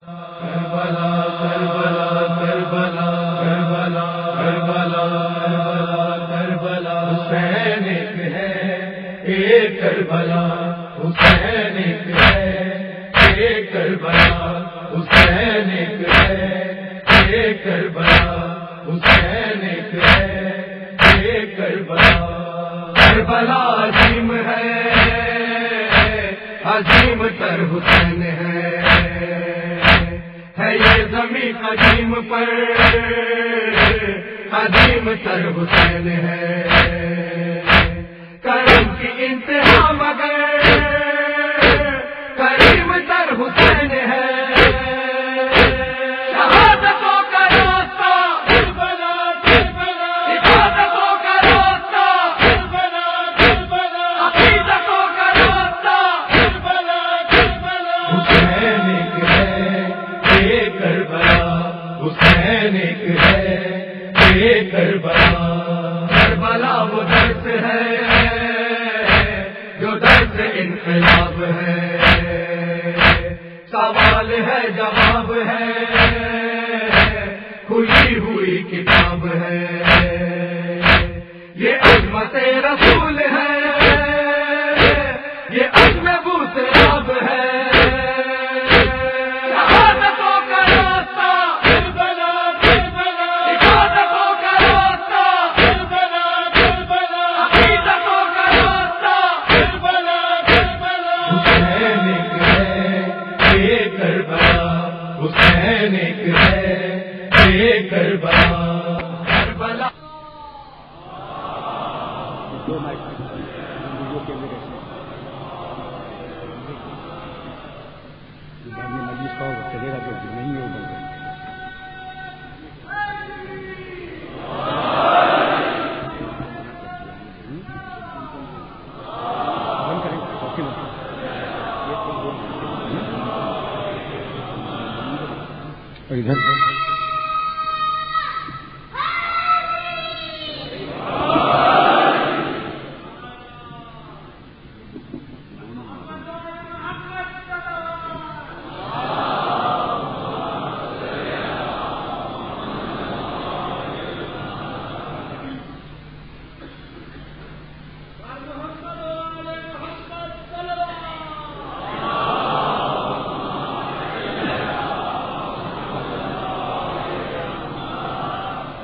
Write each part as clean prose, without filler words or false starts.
کربلا کربلا کربلا کربلا کربلا کربلا حسین ایک ہے ایک کربلا حسین ایک ہے ایک کربلا حسین ایک ہے ایک کربلا حسین ایک ہے ایک کربلا کربلا عظیم ہے عظیم تر حسین ہے یہ زمین قدیم پر قدیم تر حسین ہے کرم کی انتہا مگر کریم تر حسین ہے شہادتوں کا راستہ کربلا کربلا عبادتوں کا راستہ کربلا کربلا عقیدتوں کا راستہ کربلا کربلا حسین ایک ہے ایک کربلا حسین ایک ہے ایک کربلا کربلا وہ درس ہے جو درس انقلاب ہے سوال ہے جواب ہے کھلی ہوئی کتاب ہے یہ عظمت رسول ہے یہ عزم بوسراب ہے حسین ایک ہے ایک کربلا کربلا ادھر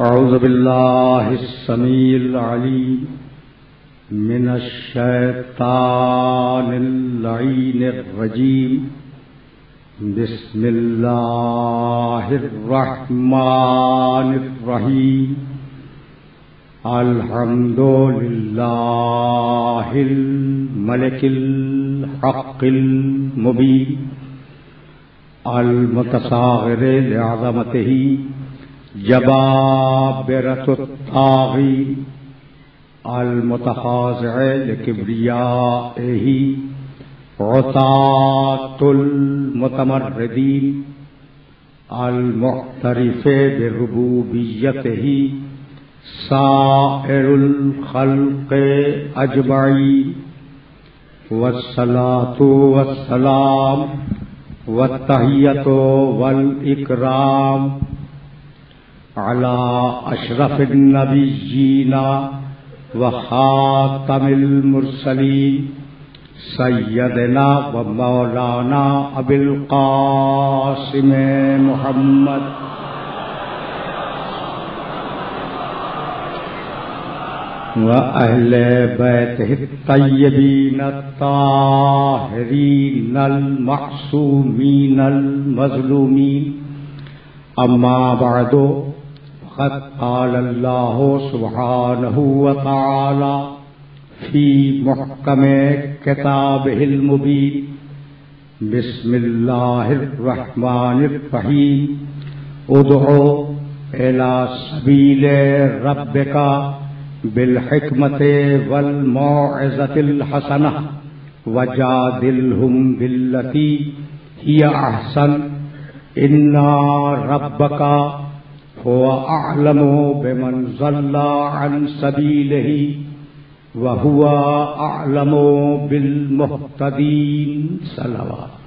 اعوذ باللہ السمیع العلیم من الشیطان اللعین الرجیم بسم اللہ الرحمن الرحیم الحمد للہ الملک الحق المبین المتصاغر لعظمتہ جبابرۃ الطاغی المتخاضع لکبریائہ عطاة المتمردین المعترف بربوبیتہ سائر الخلق اجمعین والصلاة والسلام والتحیۃ والاکرام علی اشرف النبیین وخاتم المرسلین سیدنا و مولانا ابی القاسم محمد وأهل بيته الطيبين الطاهرين المعصومين المظلومين أما بعد فقد قال الله سبحانه وتعالى في محكم كتابه المبين بسم الله الرحمن الرحيم ادعو إلى سبيل ربك بالحکمت والموعظۃ الحسنہ وجادلہم باللتی ہی احسن ان ربک هو اعلم بمن ضل عن سبیلہ وهو اعلم بالمہتدین صلوات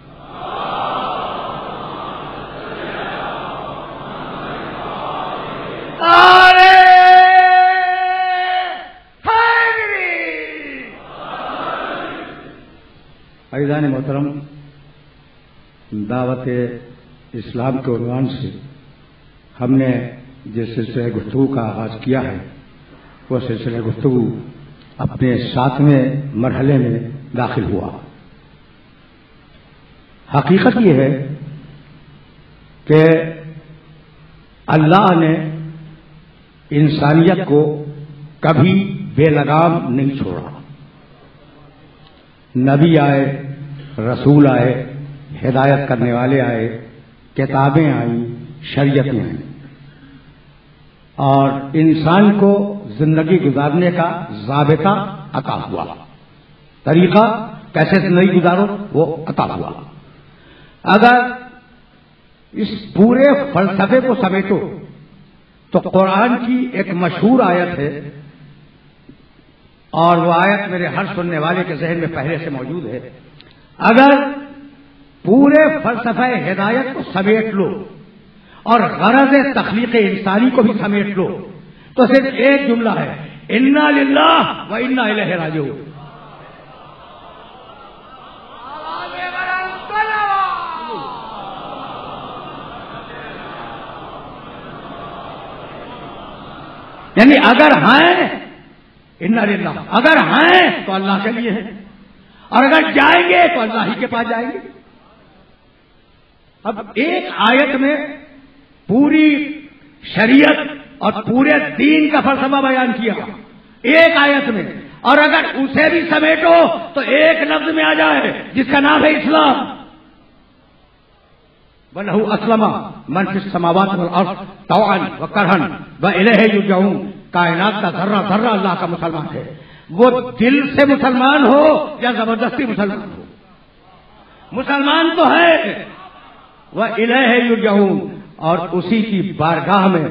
عزیزان محترم، دعوت اسلام کے عنوان سے ہم نے جس سلسلہ گفتگو کا آغاز کیا ہے وہ سلسلہ گفتگو اپنے 7ویں مرحلے میں داخل ہوا۔ حقیقت یہ ہے کہ اللہ نے انسانیت کو کبھی بے لگام نہیں چھوڑا۔ نبی آئے، رسول آئے، ہدایت کرنے والے آئے، کتابیں آئیں، شریعتیں آئیں، اور انسان کو زندگی گزارنے کا ضابطہ عطا ہوا، طریقہ کیسے زندگی گزارو وہ عطا ہوا۔ اگر اس پورے فلسفے کو سمیٹو تو قرآن کی ایک مشہور آیت ہے، اور وہ آیت میرے ہر سننے والے کے ذہن میں پہلے سے موجود ہے۔ اگر پورے فلسفہ ہدایت کو سمیٹ لو اور غرض تخلیق انسانی کو بھی سمیٹ لو تو صرف ایک جملہ ہے، انا للہ و انا الیہ راجعون۔ یعنی اگر ہیں انا للہ، اگر ہیں تو اللہ کے لیے ہیں، اور اگر جائیں گے تو اللہ ہی کے پاس جائیں گے۔ اب ایک آیت میں پوری شریعت اور پورے دین کا فلسفہ بیان کیا ایک آیت میں، اور اگر اسے بھی سمیٹو تو ایک لفظ میں آ جائے جس کا نام ہے اسلام۔ وَلَهُ أَسْلَمَ مَنْ فِي السَّمَاوَاتِ وَالْأَرْضِ طَوْعًا وَكَرْهًا وَإِلَيْهِ يُرْجَعُونَ۔ کائنات کا ذرہ ذرہ اللہ کا مسلمان ہے، وہ دل سے مسلمان ہو یا زبردستی مسلمان ہو، مسلمان تو ہے۔ وَإِلَيْهِ يُرْجَعُونَ، اور اسی کی بارگاہ میں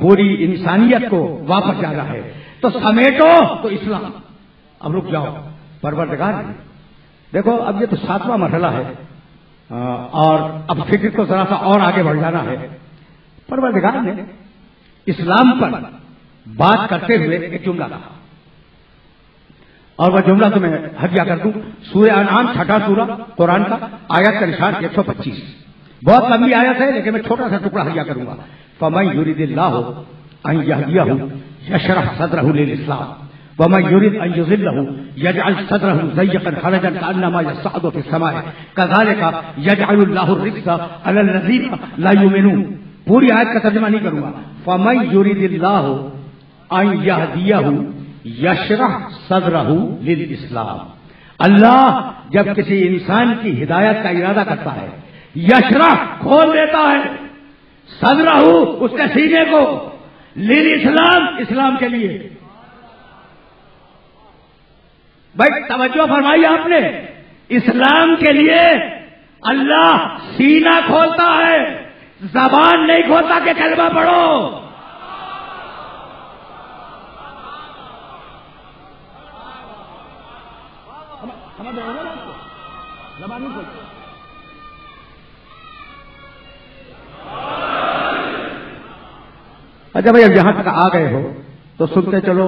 پوری انسانیت کو واپس جانا ہے۔ تو سمیٹو تو اسلام۔ اب رک جاؤ، پروردگار نے دیکھو، اب یہ تو 7واں مرحلہ ہے، اور اب فکر کو ذرا سا اور آگے بڑھ جانا ہے۔ پروردگار نے اسلام پر بات کرتے ہوئے ایک جملہ کہا، اور وہ جملہ تو میں ہدیہ کر دوں۔ سورہ انعام 6واں سورہ قرآن کا، آیت کا نشان 125۔ بہت لمبی آیت ہے لیکن میں چھوٹا سا ٹکڑا ہدیہ کروں گا۔ فَمَن يُرِدِ اللَّهُ أَن يَهْدِيَهُ يَشْرَحْ صَدْرَهُ لِلْإِسْلَامِ وَمَن يُرِدْ أَن يُضِلَّهُ يَجْعَلْ صَدْرَهُ ضَيِّقًا حَرَجًا كَأَنَّمَا يَصَّعَّدُ فِي السَّمَاءِ كَذَلِكَ يَجْعَلُ اللَّهُ الرِّجْسَ عَلَى الَّذِينَ لَا يُؤْمِنُونَ۔ پوری آیت کا ترجمہ نہیں کروں گا۔ فَمَن يُرِدِ اللَّهُ أَن يَهْدِيَهُ يَشْرَحْ صَدْرَهُ لِلْإِسْلَامِ۔ اللہ جب کسی انسان کی ہدایت کا ارادہ کرتا ہے، یشرح کھول دیتا ہے، صدرہ اس کے سینے کو، للاسلام اسلام کے لیے۔ بھائی توجہ فرمائی آپ نے، اسلام کے لیے اللہ سینہ کھولتا ہے، زبان نہیں کھولتا کہ کلمہ پڑھو۔ زبان نہیں کھولتا۔ اچھا بھائی، اب یہاں تک آ گئے ہو تو سنتے چلو۔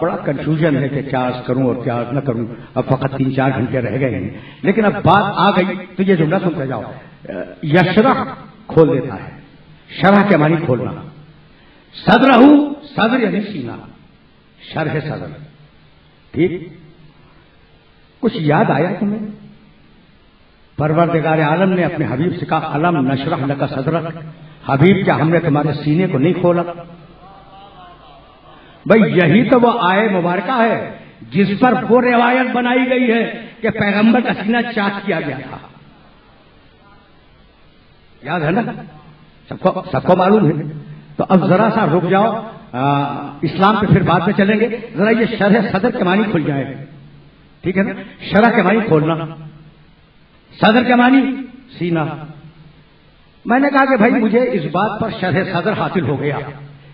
بڑا کنفیوژن ہے کہ کیا عرض کروں اور کیا عرض نہ کروں، اب فقط 3-4 گھنٹے رہ گئے ہیں، لیکن اب بات آ گئی تو یہ جملہ سنتے جاؤ۔ یشرح کھول دیتا ہے، شرح کے معنی کھولنا، صدرہ صدر یعنی سینہ، شرح صدر۔ ٹھیک، کچھ یاد آیا تمہیں؟ پروردگار عالم نے اپنے حبیب سے کہا الم نشرح لک صدرک، حبیب کیا ہم نے تمہارے سینے کو نہیں کھولا؟ بھائی یہی تو وہ آئے مبارکہ ہے جس پر وہ روایت بنائی گئی ہے کہ پیغمبر کا سینہ چاک کیا گیا تھا۔ یاد ہے نا؟ سب کو معلوم ہے۔ تو اب ذرا سا رک جاؤ، اسلام پہ پھر بعد میں چلیں گے، ذرا یہ شرح صدر کے معنی کھل جائے، ٹھیک ہے نا؟ شرح کے معنی کھولنا، صدر کے معنی سینہ۔ میں نے کہا کہ بھائی مجھے اس بات پر شرح صدر حاصل ہو گیا،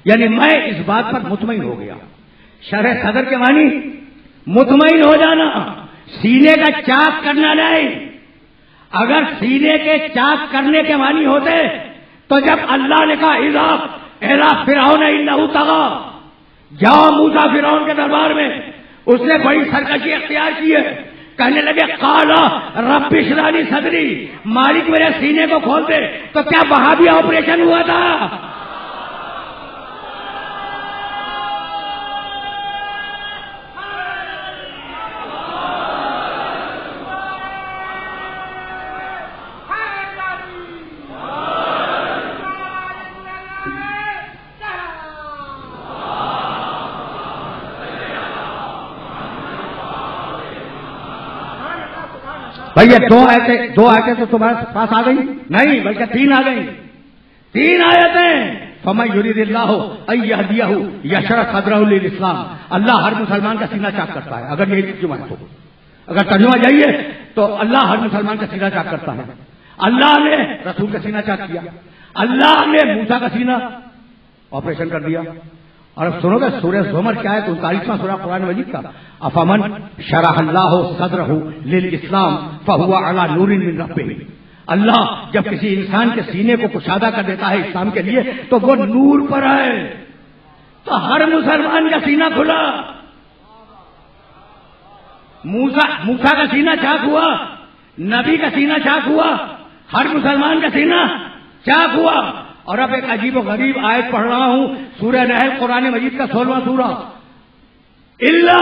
یعنی میں اس بات پر مطمئن ہو گیا۔ شرح صدر کے معنی مطمئن ہو جانا، سینے کا چاک کرنا نہیں۔ اگر سینے کے چاک کرنے کے معنی ہوتے تو جب اللہ نے کہا اِلَىٰ فِرْعَوْنَ إِنَّهُ طَغَىٰ، جاؤ موسیٰ فرعون کے دربار میں، اس نے بڑی سرکشی اختیار کی ہے، کہنے لگے قالا رب اشرح لی صدری، مالک میرے سینے کو کھول دے. تو کیا وہاں بھی آپریشن ہوا تھا؟ بھائی یہ دو آیتیں تو تمہارے پاس آ گئی نہیں، بلکہ 3 آ گئی. 3 آیتیں. فمن یرید اللہ ان یہدیہ یشرح صدرہ للاسلام. اللہ ہر مسلمان کا سینہ چاک کرتا ہے. اگر یہ ترجمہ ہے تو، اگر ترجمہ جائیے تو اللہ ہر مسلمان کا سینہ چاک کرتا ہے. اللہ نے رسول کا سینہ چاک کیا، اللہ نے موسیٰ کا سینہ آپریشن کر دیا. اور اب سنو گے سورہ زمر کیا ہے؟ 39واں سورہ قرآن مجید کا. افمن شرح اللہ صدرہ للاسلام فہو علی نور من ربہ. اللہ جب کسی انسان کے سینے کو کشادہ کر دیتا ہے اسلام کے لیے تو وہ نور پر ہے. تو ہر مسلمان کا سینہ کھلا. موسیٰ کا سینہ چاک ہوا، نبی کا سینہ چاک ہوا، ہر مسلمان کا سینہ چاک ہوا. اور اب ایک عجیب و غریب آیت پڑھ رہا ہوں، سورہ نحل قرآن مجید کا 16واں سورہ. الا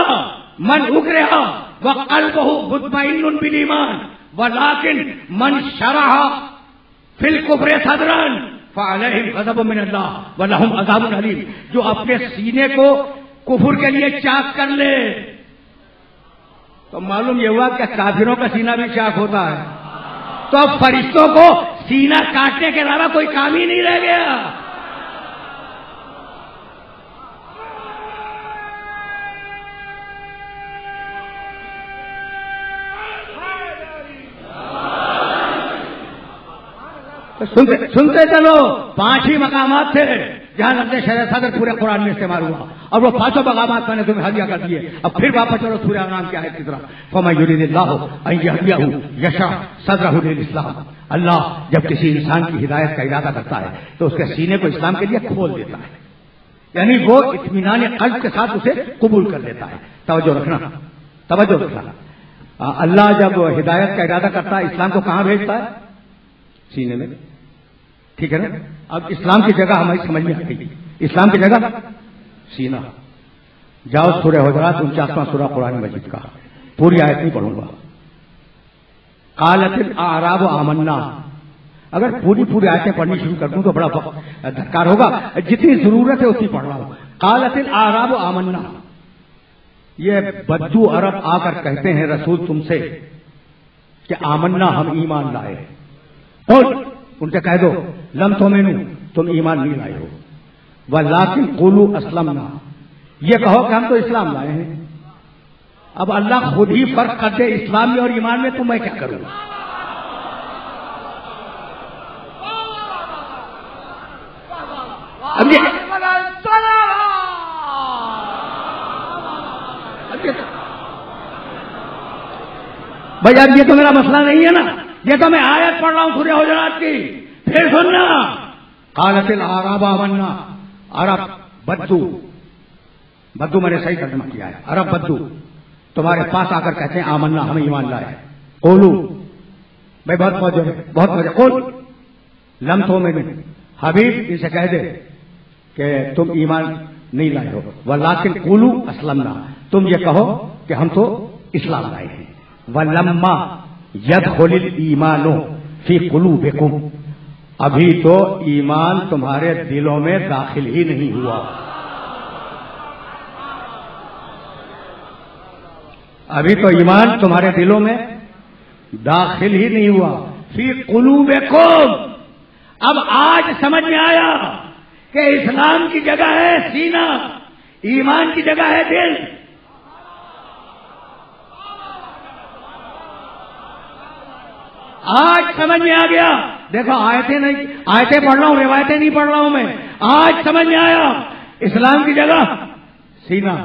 من اکرہ وقلبہ مطمئن بالایمان ولکن من شرح فی الکفر صدرا فعلیہم غضب من اللہ ولہم عذاب علیم. جو اپنے سینے کو کفر کے لیے چاک کر لے. تو معلوم یہ ہوا کہ کافروں کا سینہ بھی چاک ہوتا ہے. تو اب فرشتوں کو سینہ کاٹنے کے علاوہ کوئی کام ہی نہیں رہ گیا. سنتے چلو 5 ہی مقامات تھے جہاں لفظ شرح صدر پورے قرآن میں استعمال ہوا، اور وہ 5 مقامات میں نے تمہیں ہدیہ کر دیے. اب پھر واپس چلو سورہ انعام کی آیت کی طرف. فمن یرید اللہ ان یہدیہ یشرح صدرہ للاسلام. اللہ جب کسی انسان کی ہدایت کا ارادہ کرتا ہے تو اس کے سینے کو اسلام کے لیے کھول دیتا ہے، یعنی وہ اطمینان قلب کے ساتھ اسے قبول کر لیتا ہے. توجہ رکھنا، توجہ رکھنا. اللہ جب ہدایت کا ارادہ کرتا ہے اسلام کو کہاں بھیجتا ہے؟ سینے میں. ٹھیک ہے نا؟ اب اسلام کی جگہ ہماری سمجھ میں آ گئی. اسلام کی جگہ سینہ. جاؤ سورہ حجرات 49واں سورہ قرآن مجید کا، پوری آیت نہیں پڑھوں گا. قالت الاعراب آمنا. اگر پوری آیتیں پڑھنی شروع کر دوں تو بڑا درکار ہوگا، جتنی ضرورت ہے اتنی پڑھ رہا ہوں. قالت الاعراب آمنا. یہ بدو عرب آ کر کہتے ہیں رسول تم سے کہ آمنا ہم ایمان لائے. اور ان سے کہہ دو لم تؤمنوا تم ایمان نہیں لائے ہو، ولکن قولوا اسلمنا. یہ کہو کہ ہم تو اسلام لائے ہیں. اب اللہ خود ہی فرق کر دے اسلام میں اور ایمان میں، تو میں کیا کروں؟ بھائی اب یہ تو میرا مسئلہ نہیں ہے نا، یہ تو میں آیت پڑھ رہا ہوں سورہ حجرات کی. پھر سننا. قالت الاعراب آمنا. عرب بدو میں نے صحیح ترجمہ کیا ہے. عرب بدو تمہارے پاس آ کر کہتے ہیں آمنا ہم ایمان لائے. قولو بھائی بہت موجود ہے، بہت موجود. قول لم تؤمنوا. حبیب ان سے کہہ دے کہ تم ایمان نہیں لائے ہو. ولکن قولوا اسلمنا. تم یہ کہو کہ ہم تو اسلام لائے ہیں. ولما يدخل الایمان فی قلوبکم. ابھی تو ایمان تمہارے دلوں میں داخل ہی نہیں ہوا. ابھی تو ایمان تمہارے دلوں میں داخل ہی نہیں ہوا. فی قلوبکم. اب آج سمجھ میں آیا کہ اسلام کی جگہ ہے سینہ، ایمان کی جگہ ہے دل. آج سمجھ میں آ گیا. دیکھو آیتیں پڑھ رہا ہوں، روایتیں نہیں پڑھ رہا ہوں میں. آج سمجھ میں آیا اسلام کی جگہ سینہ،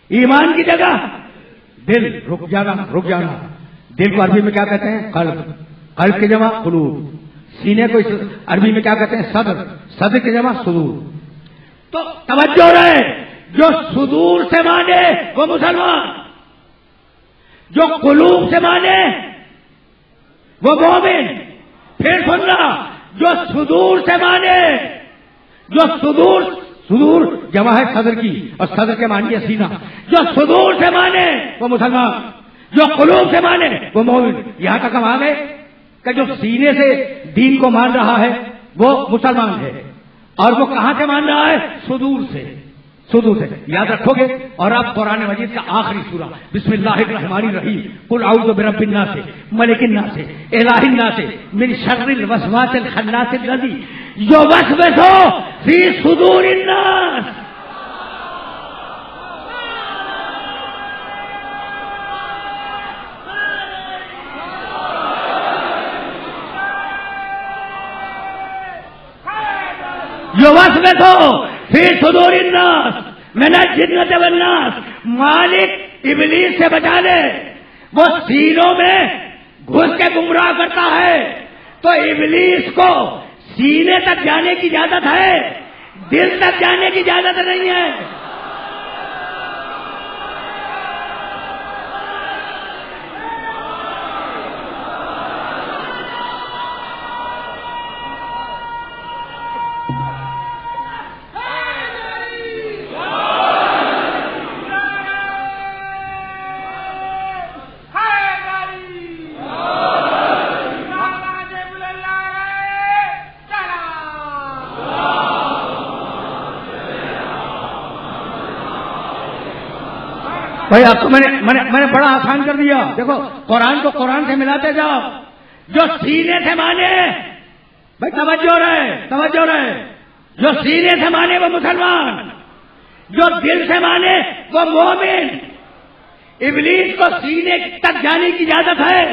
ایمان کی جگہ دل. رک جانا. دل کو عربی میں کیا کہتے ہیں؟ قلب. قلب کی جمع قلوب. سینے کو عربی میں کیا کہتے ہیں؟ صدر. صدر کی جمع صدور. تو توجہ رہے، جو صدور سے مانے وہ مسلمان، جو قلوب سے مانے وہ مومن. پھر سننا، جو صدور سے مانے، جو صدور جمع ہے صدر کی، اور صدر کے معنی ہے سینہ. جو صدور سے مانے وہ مسلمان، جو قلوب سے مانے وہ مومن. یہاں تک ہم آ گئے کہ جو سینے سے دین کو مان رہا ہے وہ مسلمان ہے، اور وہ کہاں سے مان رہا ہے؟ صدور سے. یاد رکھو گے. اور آپ قرآن مجید کا آخری سورہ بسم اللہ الرحمن الرحیم، قل اعوذ برب الناس ملک الناس الہ الناس من شر الوسواس الخناس الذی یوسوس فی صدور الناس. یوسوس فی صدور الناس من الجنۃ والناس. مالک ابلیس سے بچا لے، وہ سینوں میں گھس کے گمراہ کرتا ہے. تو ابلیس کو سینے تک جانے کی اجازت ہے، دل تک جانے کی اجازت نہیں ہے. بھائی اب تو میں نے بڑا آسان کر دیا. دیکھو قرآن کو قرآن سے ملاتے جاؤ. جو سینے سے مانے، بھائی توجہ رہے، جو سینے سے مانے وہ مسلمان، جو دل سے مانے وہ مومن. ابلیس کو سینے تک جانے کی اجازت ہے،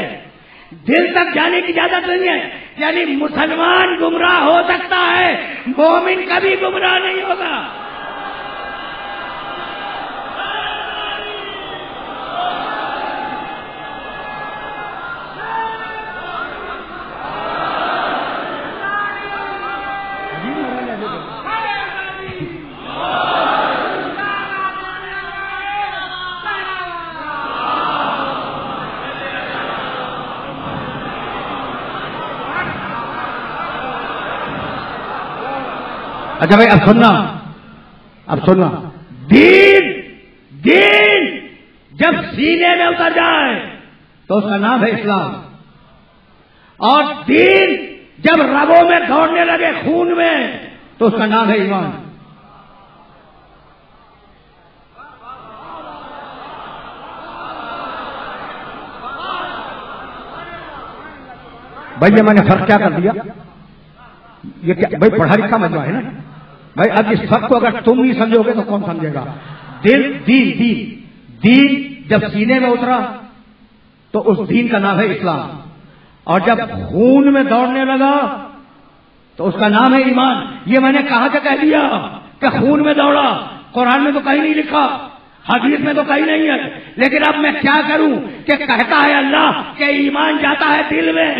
دل تک جانے کی اجازت نہیں ہے. یعنی مسلمان گمراہ ہو سکتا ہے، مومن کبھی گمراہ نہیں ہوگا. اچھا بھائی اب سننا. دین جب سینے میں اتر جائے تو اس کا نام ہے اسلام، اور دین جب رگوں میں دوڑنے لگے خون میں تو اس کا نام ہے ایمان. بھائی یہ میں نے فرق کیا کر دیا؟ یہ کیا بھائی پڑھا لکھا مجمع ہے نا بھائی. اب اس فرق کو اگر تم نہیں سمجھو گے تو کون سمجھے گا؟ دین جب سینے میں اترا تو اس دین کا نام ہے اسلام، اور جب خون میں دوڑنے لگا تو اس کا نام ہے ایمان. یہ میں نے کہا کہ کہہ دیا کہ خون میں دوڑا. قرآن میں تو کہیں نہیں لکھا، حدیث میں تو کہیں نہیں ہے. لیکن اب میں کیا کروں کہ کہتا ہے اللہ کہ ایمان جاتا ہے دل میں،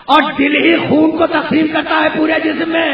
اور دل ہی خون کو تقسیم کرتا ہے پورے جسم میں.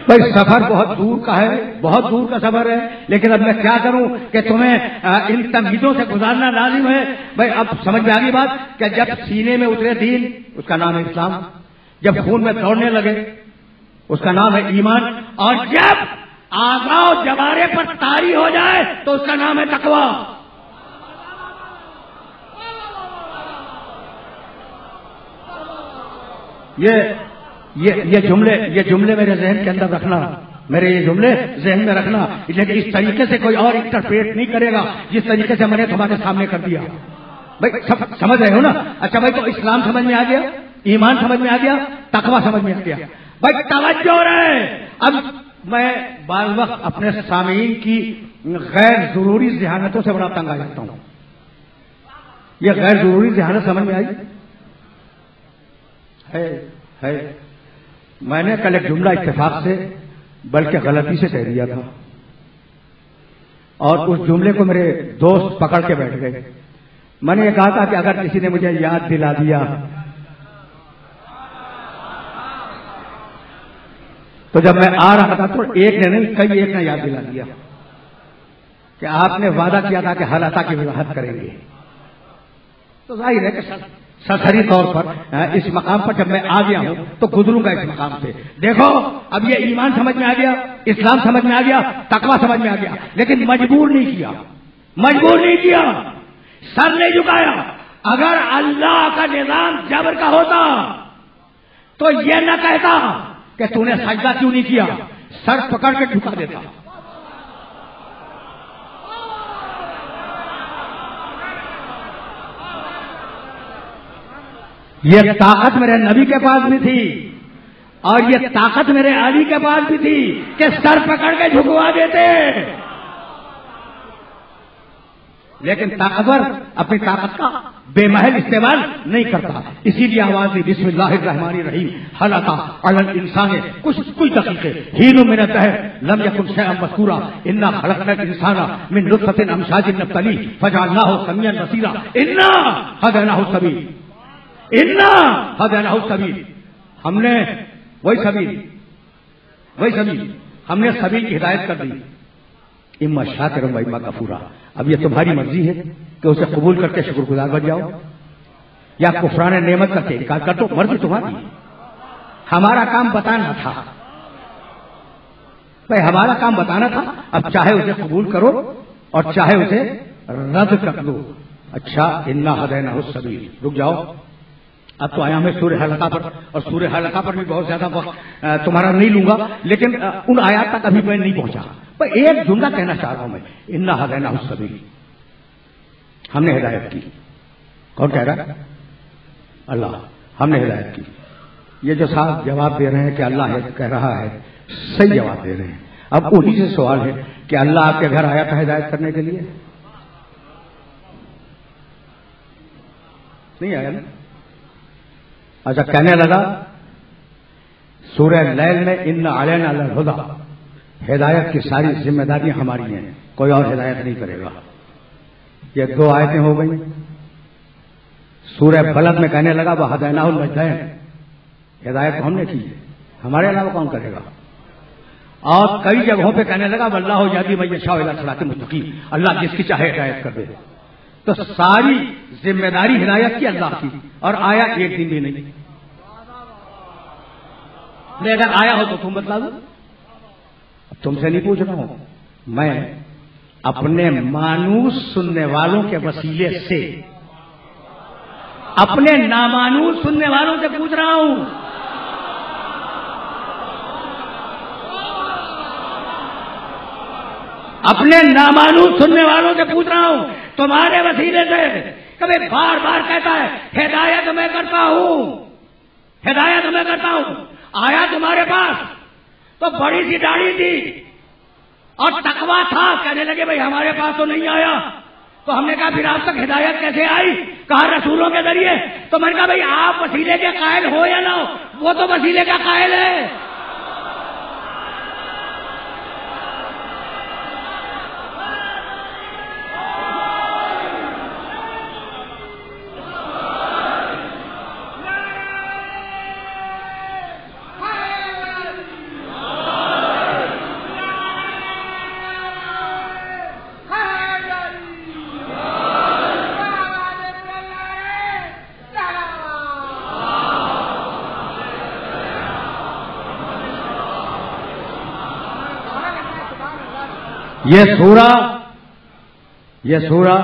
بھائی سفر بہت دور کا ہے، بہت دور کا سفر ہے، لیکن اب میں کیا کروں کہ تمہیں ان تمہیدوں سے گزارنا لازم ہے. بھائی اب سمجھ میں آ گئی بات کہ جب سینے میں اترے دین اس کا نام ہے اسلام، جب خون میں دوڑنے لگے اس کا نام ہے ایمان، اور جب اعضاء و جوارے پر طاری ہو جائے تو اس کا نام ہے تقویٰ. یہ جملے میرے ذہن کے اندر رکھنا، میرے یہ جملے ذہن میں رکھنا، لیکن اس طریقے سے کوئی اور انٹرپریٹ نہیں کرے گا جس طریقے سے میں نے تمہارے سامنے کر دیا. بھائی سمجھ رہے ہو نا؟ اچھا بھائی تو اسلام سمجھ میں آ گیا، ایمان سمجھ میں آ گیا، تقویٰ سمجھ میں آ گیا. بھائی توجہ رہے. اب میں بعض وقت اپنے سامعین کی غیر ضروری ذہانتوں سے بڑا تنگ آ جاتا ہوں. یہ غیر ضروری ذہانت سمجھ میں آئی ہے. میں نے کل ایک جملہ اتفاق سے بلکہ غلطی سے کہہ دیا تھا، اور اس جملے کو میرے دوست پکڑ کے بیٹھ گئے. میں نے یہ کہا تھا کہ اگر کسی نے مجھے یاد دلا دیا تو جب میں آ رہا تھا تو ایک نے نہیں کئی ایک نے یاد دلا دیا کہ آپ نے وعدہ کیا تھا کہ حالات کی وضاحت کریں گے. تو ظاہر ہے کہ سرسری طور پر اس مقام پر جب میں آ گیا ہوں تو گزروں گا اس مقام سے. دیکھو اب یہ ایمان سمجھ میں آ گیا، اسلام سمجھ میں آ گیا، تقویٰ سمجھ میں آ گیا، لیکن مجبور نہیں کیا، سر نہیں جھکایا. اگر اللہ کا نظام جبر کا ہوتا تو یہ نہ کہتا کہ تو نے سجدہ کیوں نہیں کیا، سر پکڑ کے جھکا دیتا. یہ طاقت میرے نبی کے پاس بھی تھی اور یہ طاقت میرے علی کے پاس بھی تھی کہ سر پکڑ کے جھکوا دیتے، لیکن طاقتور اپنی طاقت کا بے محل استعمال نہیں کرتا. اسی لیے آواز دی بسم اللہ الرحمن الرحیم حلق علی الانسان کچھ دقیقے حین من الدہر لم یکن شیئا مذکورا انا خلقنا الانسان من نطفۃ امشاج نبتلیہ فجعلناہ سمیعا بصیرا انا ہدیناہ السبیل ہم نے وہی سبیل ہم نے سبیل کی ہدایت کر دی. اما شاکرا و اما کفورا. اب یہ تمہاری مرضی ہے کہ اسے قبول کر کے شکر گزار بن جاؤ یا کفران نعمت کر کے انکار کر دو. مرضی تمہاری. ہمارا کام بتانا تھا ہمارا کام بتانا تھا. اب چاہے اسے قبول کرو اور چاہے اسے رد کر دو. اچھا انا ہدیناہ السبیل. رک جاؤ، اب تو آیا میں سورہ حلقہ پر، اور سورہ حلقہ پر بھی بہت زیادہ وقت تمہارا نہیں لوں گا، لیکن ان آیات تک ابھی میں نہیں پہنچا. پر ایک جملہ کہنا چاہ رہا ہوں میں، انا ہدیناہ السبیل، ہم نے ہدایت کی. کون کہہ رہا ہے؟ اللہ. ہم نے ہدایت کی. یہ جو صاحب جواب دے رہے ہیں کہ اللہ کہہ رہا ہے، صحیح جواب دے رہے ہیں. اب انہی سے سوال ہے کہ اللہ آپ کے گھر آیا تھا ہدایت کرنے کے لیے؟ نہیں آیا نا. اچھا کہنے لگا سورہ لیل میں ان علینا للہدی، ہدایت کی ساری ذمہ داریاں ہماری ہیں، کوئی اور ہدایت نہیں کرے گا. یہ دو آیتیں ہو گئی. سورہ بلد میں کہنے لگا وہدیناہ النجدین، ہدایت ہم نے کی، ہمارے علاوہ کون کرے گا. اور کئی جگہوں پہ کہنے لگا واللہ یہدی من یشاء الی صراط مستقیم، اللہ جس کی چاہے ہدایت کر دے. تو ساری ذمہ داری ہدایت کی اللہ کی، اور آیا ایک دن بھی نہیں. اگر آیا ہو تو تم بتلا دو. تم سے نہیں پوچھ رہا ہوں، میں اپنے مانوس سننے والوں کے وسیلے سے اپنے نامانوس سننے والوں سے پوچھ رہا ہوں. اپنے نامانوس سننے والوں سے پوچھ رہا ہوں تمہارے وسیلے سے. کبھی بار بار کہتا ہے ہدایت میں کرتا ہوں، ہدایت میں کرتا ہوں. آیا تمہارے پاس تو بڑی سی داڑھی تھی اور تقویٰ تھا، کہنے لگے بھائی ہمارے پاس تو نہیں آیا. تو ہم نے کہا پھر آپ تک ہدایت کیسے آئی؟ کہا رسولوں کے ذریعے. تو میں نے کہا بھائی آپ وسیلے کے قائل ہو یا نہ ہو، وہ تو وسیلے کا قائل ہے. یہ سورہ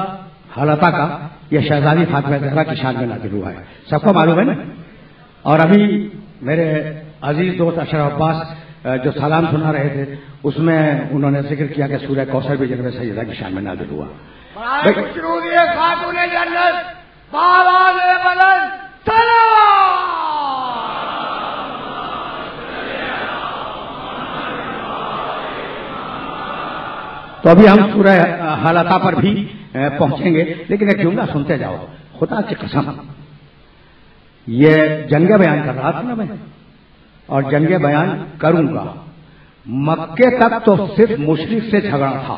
حلقہ کا یہ شہزادی فاطمہ زہرا کی شان میں نازل ہوا ہے، سب کو معلوم ہے نا. اور ابھی میرے عزیز دوست اشرف عباس جو سلام سنا رہے تھے اس میں انہوں ne ذکر کیا کہ سورہ کوثر بھی جناب سیدہ کی شان میں نازل ہوا. تو ابھی ہم سورہ حلقہ پر بھی پہنچیں گے، لیکن ایک جملہ سنتے جاؤ. خدا کی قسم یہ جنگ بیان کر رہا تھا نا میں، اور جنگ بیان کروں گا. مکے تک تو صرف مشرک سے جھگڑا تھا،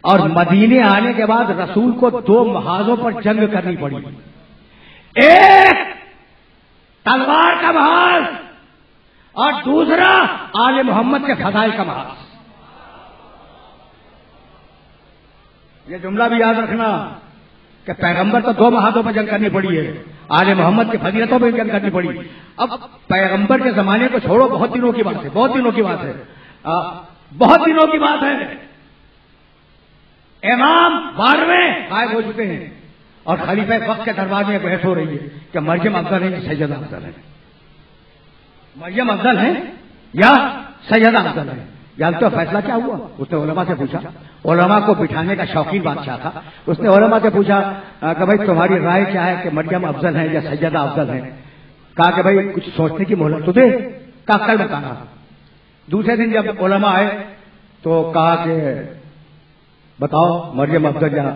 اور مدینے آنے کے بعد رسول کو 2 محاذوں پر جنگ کرنی پڑی. ایک تلوار کا محاذ اور دوسرا آل محمد کے فضائل کا محاذ. یہ جملہ بھی یاد رکھنا کہ پیغمبر تو 2 محاذوں پر جنگ کرنی پڑی ہے، آل محمد کی فضیلتوں پہ جنگ کرنی پڑی. اب پیغمبر کے زمانے کو چھوڑو، بہت دنوں کی بات ہے، بہت دنوں کی بات ہے، بہت دنوں کی بات ہے. امام 12ویں غائب ہو چکے ہیں اور خلیفہ وقت کے دربار میں بحث ہو رہی ہے کہ مریم افضل ہے کہ سیدہ افضل ہے. مریم افضل ہے یا سیدہ افضل ہے. جانتے ہو فیصلہ کیا ہوا؟ اس نے علماء سے پوچھا، علماء کو بٹھانے کا شوقین بادشاہ تھا. اس نے علماء سے پوچھا کہ بھائی تمہاری رائے کیا ہے کہ مریم افضل ہے یا سیدہ افضل ہے؟ کہا کہ بھائی کچھ سوچنے کی مہلت تو دے. کہا کل بتانا. دوسرے دن جب علماء آئے تو کہا کہ بتاؤ مریم افضل یا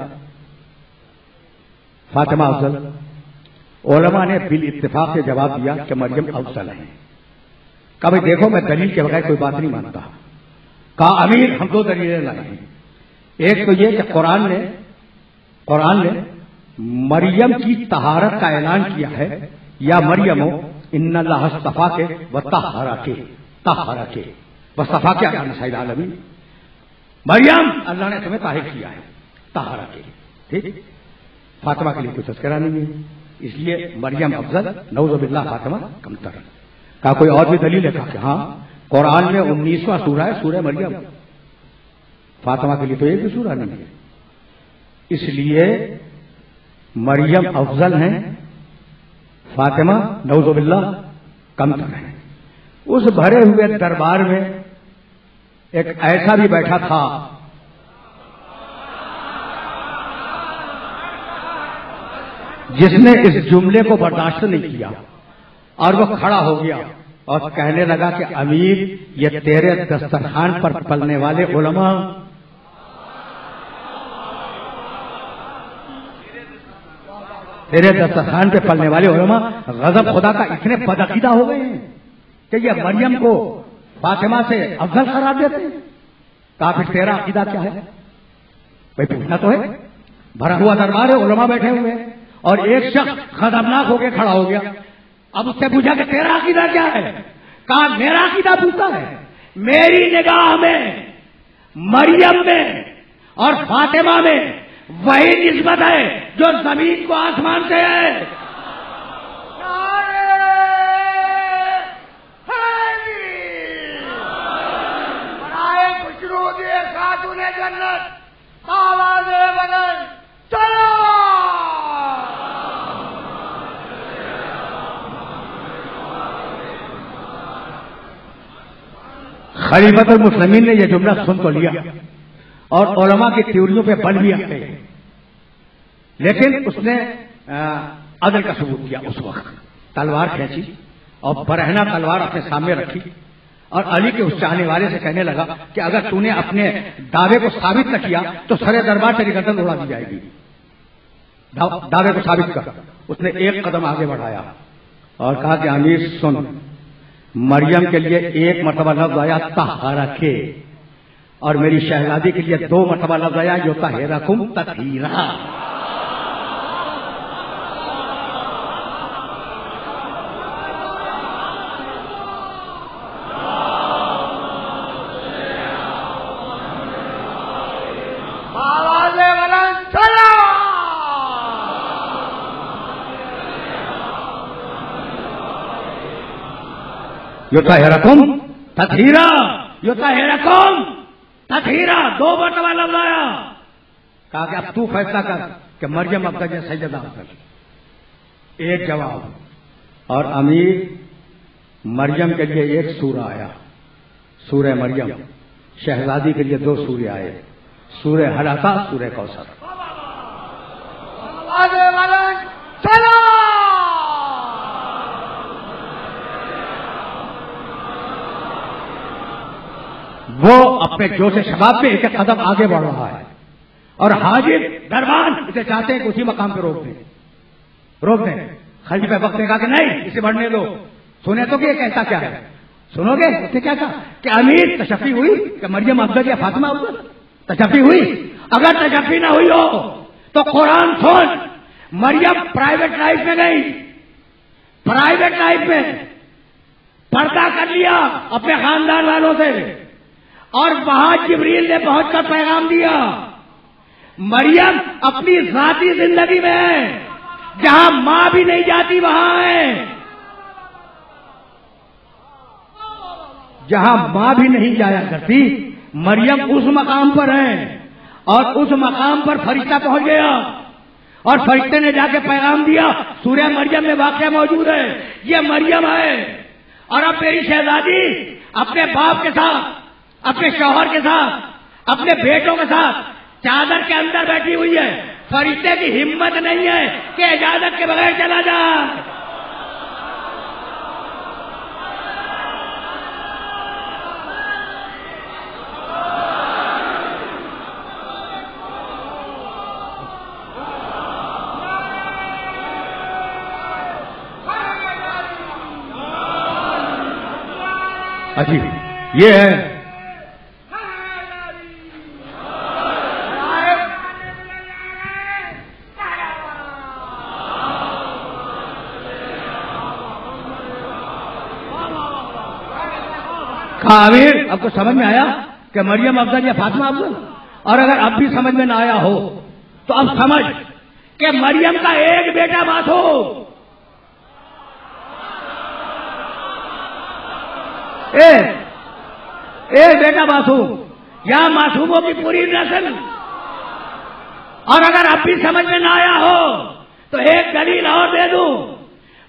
فاطمہ افضل؟ علماء نے بالاتفاق سے جواب دیا کہ مریم افضل ہے. کہا بھائی دیکھو میں دلیل کے بغیر کوئی بات نہیں مانتا. کہا امیر ہم 2 دلیلیں لائے ہیں. ایک تو یہ کہ قرآن نے مریم کی طہارت کا اعلان کیا ہے، یا مریم ان اللہ اصطفیٰ کے وطہرہ کے وصطفیٰ کے نساء العالمین. مریم اللہ نے تمہیں طاہر کیا ہے طہارہ کے. ٹھیک. فاطمہ کے لیے کوئی تذکرہ نہیں ہے، اس لیے مریم افضل، نعوذ باللہ فاطمہ کمتر. کہا کوئی اور بھی دلیل ہے؟ کہا کہ ہاں قرآن میں 19واں سورہ ہے سورہ مریم. فاطمہ کے لیے تو ایک بھی سورہ نہیں ہے، اس لیے مریم افضل ہیں، فاطمہ نعوذ باللہ کمتر ہیں. اس بھرے ہوئے دربار میں ایک ایسا بھی بیٹھا تھا جس نے اس جملے کو برداشت نہیں کیا اور وہ کھڑا ہو گیا اور کہنے لگا کہ امیر یہ تیرے دسترخوان پر پلنے والے علماء، تیرے دسترخوان پہ پلنے والے علماء غضب خدا کا اتنے بدعقیدہ ہو گئے ہیں کہ یہ مریم کو فاطمہ سے افضل قرار دیتے ہیں. کہا پھر تیرا عقیدہ کیا ہے؟ بھائی پوچھنا تو ہے. بھرا ہوا دربار ہے، علماء بیٹھے ہوئے ہیں اور ایک شخص خطرناک ہو کے کھڑا ہو گیا. اب اس سے پوچھا کہ تیرا عقیدہ کیا ہے؟ کہا میرا عقیدہ پوچھتا ہے میری نگاہ میں مریم میں اور فاطمہ میں وہی نسبت ہے جو زمین کو آسمان سے ہے. جنت آواز بدل چلو. خلیفۃ المسلمین نے یہ جملہ سن تو لیا اور علماء کی تیوریوں پہ بل بھی آتے ہیں، لیکن اس نے عدل کا ثبوت کیا. اس وقت تلوار کھینچی اور برہنہ تلوار اپنے سامنے رکھی اور علی کے اس چاہنے والے سے کہنے لگا کہ اگر تو نے اپنے دعوے کو ثابت نہ کیا تو سرے دربار تیری گردن اڑا دی جائے گی. دعوے کو ثابت کر. اس نے ایک قدم آگے بڑھایا اور کہا کہ امیر سن، مریم کے لیے 1 مرتبہ لفظ آیا طہارہ کے، اور میری شہزادی کے لیے 2 مرتبہ لفظ آیا یطہرکم تطہیرا. یطہرکم تطہیرا، یطہرکم تطہیرا، 2 مرتبہ لفظ آیا. کہا کہ اب تو فیصلہ کر کہ مریم افضل یا سیدہ افضل. ایک جواب. اور امیر مریم کے لیے 1 سورہ آیا سورہ مریم، شہزادی کے لیے 2 سورے آئے سورہ حلاقہ، سورہ کوثر. وہ اپنے جوش شباب میں 1 قدم آگے بڑھ رہا ہے اور حاجب دربان اسے چاہتے ہیں کہ اسی مقام پہ روک دیں. خلیفہ وقت نے کہا کہ نہیں، اسے بڑھنے دو. سنے تو کہ یہ کہتا کیا ہے؟ سنو گے اس نے کیا کہا کہ امیر تشفی ہوئی کہ مریم افضل یا فاطمہ افضل؟ تشفی ہوئی؟ اگر تشفی نہ ہوئی ہو تو قرآن سن، مریم پرائیویٹ لائف میں گئی، پرائیویٹ لائف میں پردہ کر لیا اپنے خاندان والوں سے، اور وہاں جبریل نے پہنچ کر پیغام دیا۔ مریم اپنی ذاتی زندگی میں ہے، جہاں ماں بھی نہیں جاتی وہاں ہے، جہاں ماں بھی نہیں جایا کرتی مریم اس مقام پر ہے، اور اس مقام پر فرشتہ پہنچ گیا اور فرشتے نے جا کے پیغام دیا۔ سورہ مریم میں واقعہ موجود ہے، یہ مریم ہے، اور اب میری شہزادی اپنے باپ کے ساتھ، اپنے شوہر کے ساتھ، اپنے بیٹوں کے ساتھ چادر کے اندر بیٹھی ہوئی ہے۔ فرشتے کی ہمت نہیں ہے کہ اجازت کے بغیر چلا جائے۔ اچھی یہ ہے امیر، اب کو سمجھ میں آیا کہ مریم افضل یا فاطمہ افضل؟ اور اگر اب بھی سمجھ میں نہ آیا ہو تو اب سمجھ کہ مریم کا ایک بیٹا معصوم، ایک بیٹا معصوم، یا معصوموں کی پوری نسل۔ اور اگر اب بھی سمجھ میں نہ آیا ہو تو ایک دلیل اور دے دوں،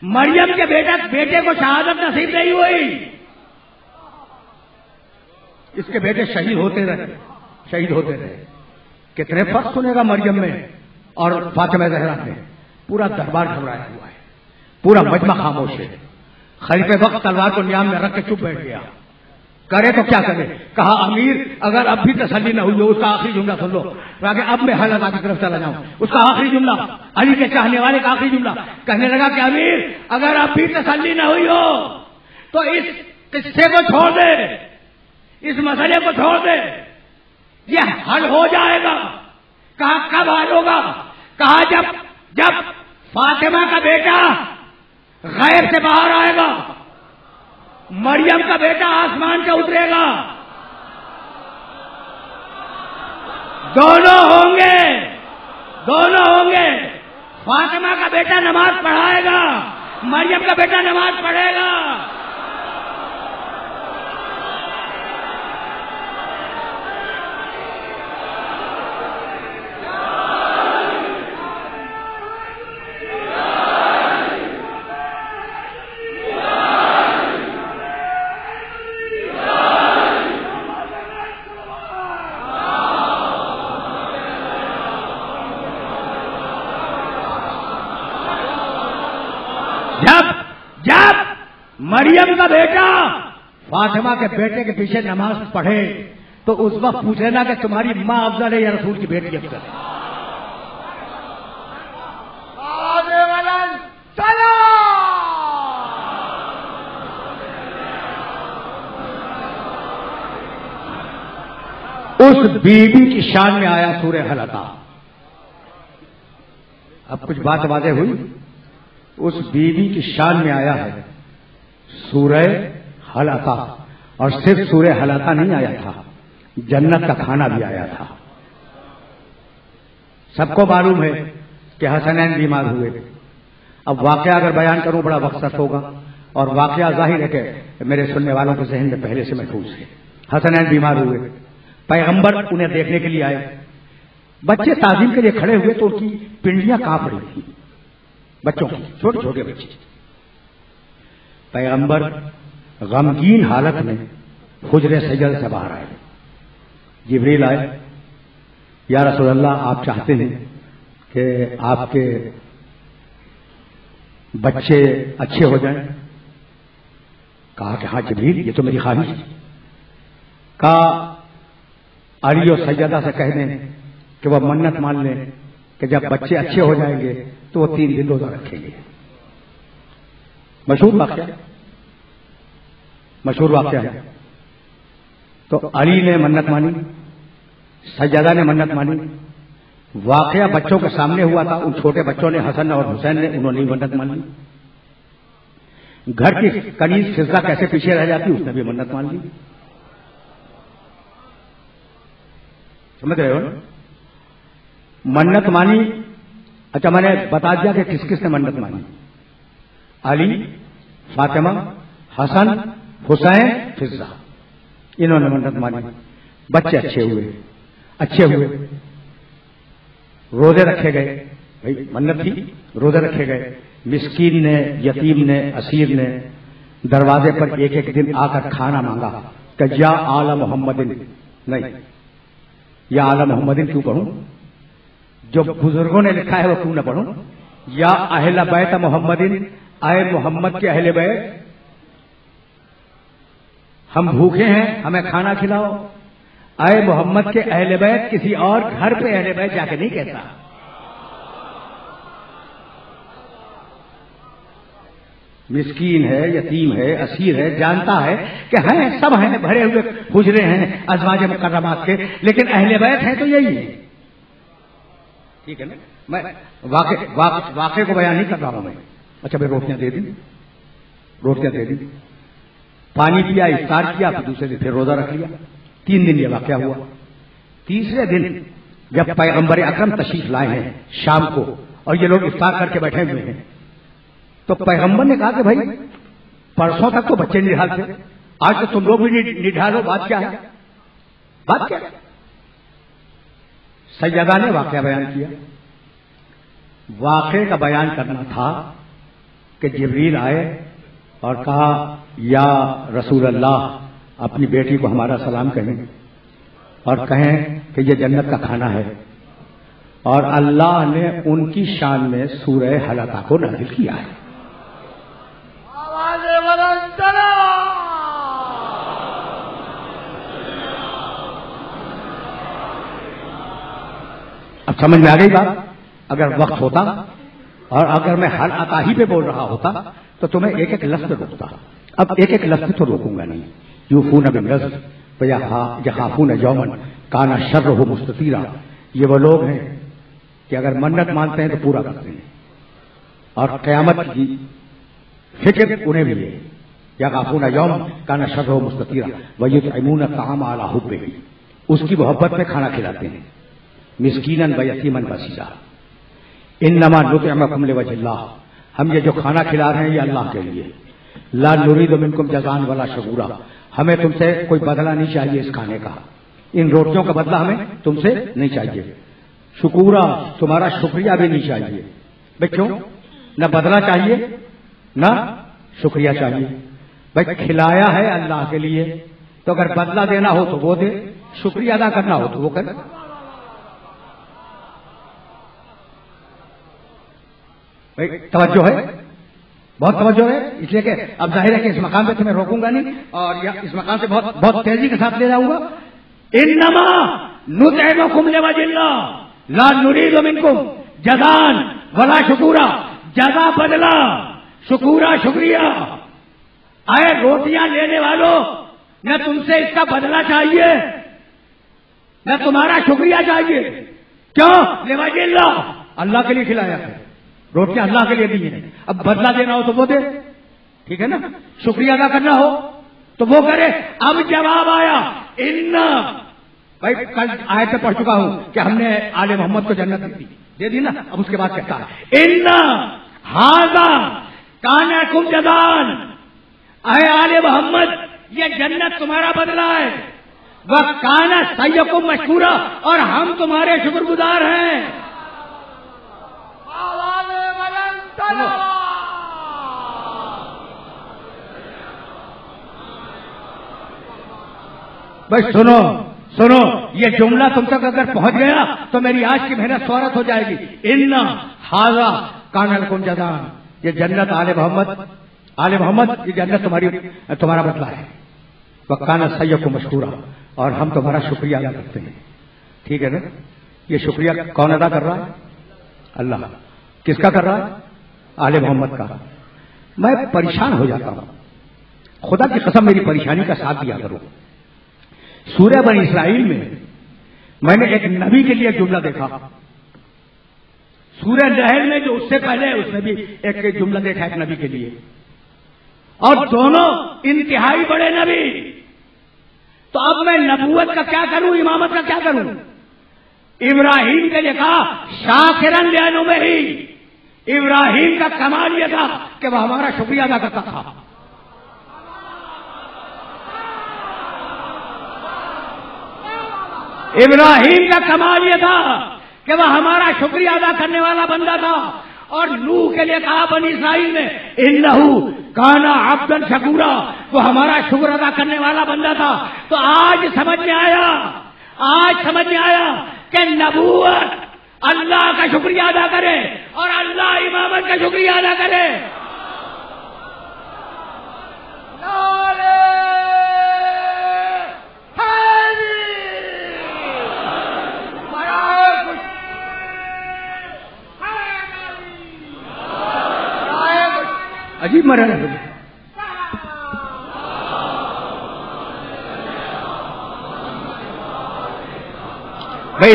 مریم کے بیٹے کو شہادت نصیب نہیں ہوئی، اس کے بیٹے شہید ہوتے رہے۔ کتنے فرق سنے گا مریم میں اور فاطمہ زہرا میں؟ پورا دربار گھبرایا ہوا ہے، پورا مجمع خاموش ہے۔ خلیفہ وقت تلوار کو نیام میں رکھ کے چپ بیٹھ گیا، کرے تو کیا کرے؟ کہا امیر اگر اب بھی تسلی نہ ہوئی ہو، اس کا آخری جملہ سن لو، اب میں حضرت کی طرف چلا جاؤں۔ اس کا آخری جملہ، علی کے چاہنے والے کا آخری جملہ، کہنے لگا کہ امیر اگر اب بھی تسلی نہ ہوئی ہو تو اس قصے کو چھوڑ دے، اس مسئلے کو چھوڑ دے، یہ حل ہو جائے گا۔ کہا کب حل ہوگا؟ کہا جب فاطمہ کا بیٹا غیب سے باہر آئے گا، مریم کا بیٹا آسمان سے اترے گا، دونوں ہوں گے۔ فاطمہ کا بیٹا نماز پڑھائے گا، مریم کا بیٹا نماز پڑھے گا۔ جب مریم کا بیٹا فاطمہ کے بیٹے کے پیچھے نماز پڑھے تو اس وقت پوچھ لینا کہ تمہاری ماں افضل ہے یا رسول کی بیٹی افضل ہے۔ اس بی بی کی شان میں آیا سورہ حلقہ۔ اب کچھ بات واضح ہوئی، اس بی بی کی شان میں آیا ہے سورہ حلقہ، اور صرف سورہ حلقہ نہیں آیا تھا، جنت کا کھانا بھی آیا تھا۔ سب کو معلوم ہے کہ حسنین بیمار ہوئے۔ اب واقعہ اگر بیان کروں بڑا وقت صرف ہوگا، اور واقعہ ظاہر ہے کہ میرے سننے والوں کے ذہن میں پہلے سے محفوظ ہے۔ حسنین بیمار ہوئے، پیغمبر انہیں دیکھنے کے لیے آئے، بچے تعظیم کے لیے کھڑے ہوئے تو ان کی پنڈلیاں کانپ رہی تھیں، بچوں کی، چھوٹے چھوٹے بچے۔ پیغمبر غمگین حالت میں حجرے سجل سے باہر آئے، جبریل آئے، یا رسول اللہ آپ چاہتے ہیں کہ آپ کے بچے اچھے ہو جائیں؟ کہا کہ ہاں جبریل، یہ تو میری خواہش ہے۔ کہا علی و سیدہ سے کہہ دیں کہ وہ منت مان لیں کہ جب بچے اچھے ہو جائیں گے تو وہ 3 دن روزہ رکھیں گے۔ مشہور واقعہ، مشہور واقعہ ہے. تو علی نے منت مانی, سیدہ نے منت مانی. واقعہ بچوں کے سامنے ہوا تھا. ان چھوٹے بچوں نے, حسن اور حسین نے, انہوں نے منت مانی. گھر کی کنیز فضہ کیسے پیچھے رہ جاتی, اس نے بھی منت مان لی. سمجھ رہے ہو نا؟ منت مانی. اچھا, میں نے بتا دیا کہ کس کس نے منت مانی. علی, فاطمہ, حسن, حسین, فضہ, انہوں نے منت مانی. بچے اچھے ہوئے. روزے رکھے گئے. بھائی منت تھی, روزے رکھے گئے. مسکین نے, یتیم نے, اسیر نے دروازے پر ایک ایک دن آ کر کھانا مانگا کہ یا آل محمد. نہیں, یا آل محمد کیوں پڑھوں؟ جو بزرگوں نے لکھا ہے وہ کیوں نہ پڑھوں؟ یا اہل بیت محمد, اے محمد کے اہل بیت, ہم بھوکے ہیں, ہمیں کھانا کھلاؤ. اے محمد کے اہل بیت کسی اور گھر پہ اہل بیت جا کے نہیں کہتا. مسکین ہے, یتیم ہے, اسیر ہے, جانتا ہے کہ ہیں سب ہیں بھرے ہوئے حجرے ہیں ازواج مکرمات کے, لیکن اہل بیت ہیں تو یہی ہے. ٹھیک ہے نا؟ میں واقعے کو بیان نہیں کر رہا ہوں میں. اچھا, میں روٹیاں دے دی, پانی پیا, افطار کیا, پھر دوسرے دن پھر روزہ رکھ لیا. 3 دن یہ واقعہ ہوا. تیسرے دن جب پیغمبر اکرم تشریف لائے ہیں شام کو اور یہ لوگ افطار کر کے بیٹھے ہوئے ہیں, تو پیغمبر نے کہا کہ بھائی پرسوں تک تو بچے نڈھال تھے, آج تو تم لوگ بھی نڈھالو, بات کیا ہے؟ بات کیا؟ سیدہ نے واقعہ بیان کیا. واقعے کا بیان کرنا تھا کہ جبریل آئے اور کہا یا رسول اللہ, اپنی بیٹی کو ہمارا سلام کہیں اور کہیں کہ یہ جنت کا کھانا ہے. اور اللہ نے ان کی شان میں سورہ حلقہ کو نازل کیا ہے. اب سمجھ میں آ گئی بات؟ اگر وقت ہوتا اور اگر میں ہر عطاہی پہ بول رہا ہوتا تو تمہیں ایک ایک لفظ روکتا. اب ایک ایک لفظ تو روکوں گا نہیں. یوفون بالنذر ویخافون یوما کان شرہ مستطیرا, یہ وہ لوگ ہیں کہ اگر منت مانتے ہیں تو پورا کرتے ہیں, اور قیامت کی فکر انہیں بھی ہے. یخافون یوما کان شرہ مستطیرا ویطعمون الطعام علی حبہ, اس کی محبت میں کھانا کھلاتے ہیں. مسکینا ویتیما واسیرا. انما نطعمکم لوجہ اللہ, ہم یہ جو کھانا کھلا رہے ہیں یہ اللہ کے لیے. لا نرید منکم جزاء ولا شکورا, ہمیں تم سے کوئی بدلہ نہیں چاہیے اس کھانے کا. ان روٹیوں کا بدلہ ہمیں تم سے نہیں چاہیے. شکورا, تمہارا شکریہ بھی نہیں چاہیے. بھائی کیوں؟ نہ بدلہ چاہیے نہ شکریہ چاہیے. بھائی کھلایا ہے اللہ کے لیے, تو اگر بدلہ دینا ہو تو وہ دے, شکریہ ادا کرنا ہو تو وہ کرے. بھائی توجہ ہے, بہت توجہ ہے. اس لیے کہ اب ظاہر ہے کہ اس مقام پہ تمہیں روکوں گا نہیں اور اس مقام سے بہت تیزی کے ساتھ لے جاؤں گا. انما نطعمکم لوجہ اللہ لا نرید منکم جزاء ولا شکورا. جزا بدلا, شکورا شکریہ. آئے روٹیاں لینے والوں, نہ تم سے اس کا بدلہ چاہیے نہ تمہارا شکریہ چاہیے. کیوں؟ لوجہ اللہ, اللہ کے لیے کھلایا ہے. روٹیاں اللہ کے لیے دی ہیں. اب بدلہ دینا ہو تو وہ دے, ٹھیک ہے نا. شکریہ ادا کرنا ہو تو وہ کرے. اب جواب آیا ان, بھائی کل آیت پڑھ چکا ہوں کہ ہم نے آل محمد کو جنت دے دی نا. اب اس کے بعد کہتا ہے ان ھذا کان لکم جزاء, اے آل محمد یہ جنت تمہارا بدلہ ہے. وکان سعیکم مشکورا, اور ہم تمہارے شکر گزار ہیں. بھائی سنو سنو, یہ جملہ تم تک اگر پہنچ گیا تو میری آج کی محنت سورت ہو جائے گی. ان ھذا کان لکم جزاء, یہ جنت آل محمد یہ جنت تمہارا بدلہ ہے. وکان سعیکم مشکورا, اور ہم تمہارا شکریہ ادا کرتے ہیں. ٹھیک ہے نا. یہ شکریہ کون ادا کر رہا ہے؟ اللہ. کس کا کر رہا ہے؟ آل محمد کا. میں پریشان ہو جاتا ہوں خدا کی قسم میری پریشانی کا ساتھ دیا کرو. سورہ بنی اسرائیل میں نے ایک نبی کے لیے جملہ دیکھا. سورہ نحل میں جو اس سے پہلے اس میں بھی ایک جملہ دیکھا ایک نبی کے لیے, اور دونوں انتہائی بڑے نبی. تو اب میں نبوت کا کیا کروں, امامت کا کیا کروں؟ ابراہیم کے لیے کہا شاکرن لانعمہ. ابراہیم کا کمال یہ تھا کہ وہ ہمارا شکریہ ادا کرتا تھا. ابراہیم کا کمال یہ تھا کہ وہ ہمارا شکریہ ادا کرنے والا بندہ تھا. اور نوح کے لیے کہا بنی اسرائیل نے انہو کان عبدا شکورا, وہ ہمارا شکر ادا کرنے والا بندہ تھا. تو آج سمجھ میں آیا کہ نبوت اللہ کا شکریہ ادا کرے اور اللہ امامت کا شکریہ ادا کرے. عجیب مرحلہ ہے. بھائی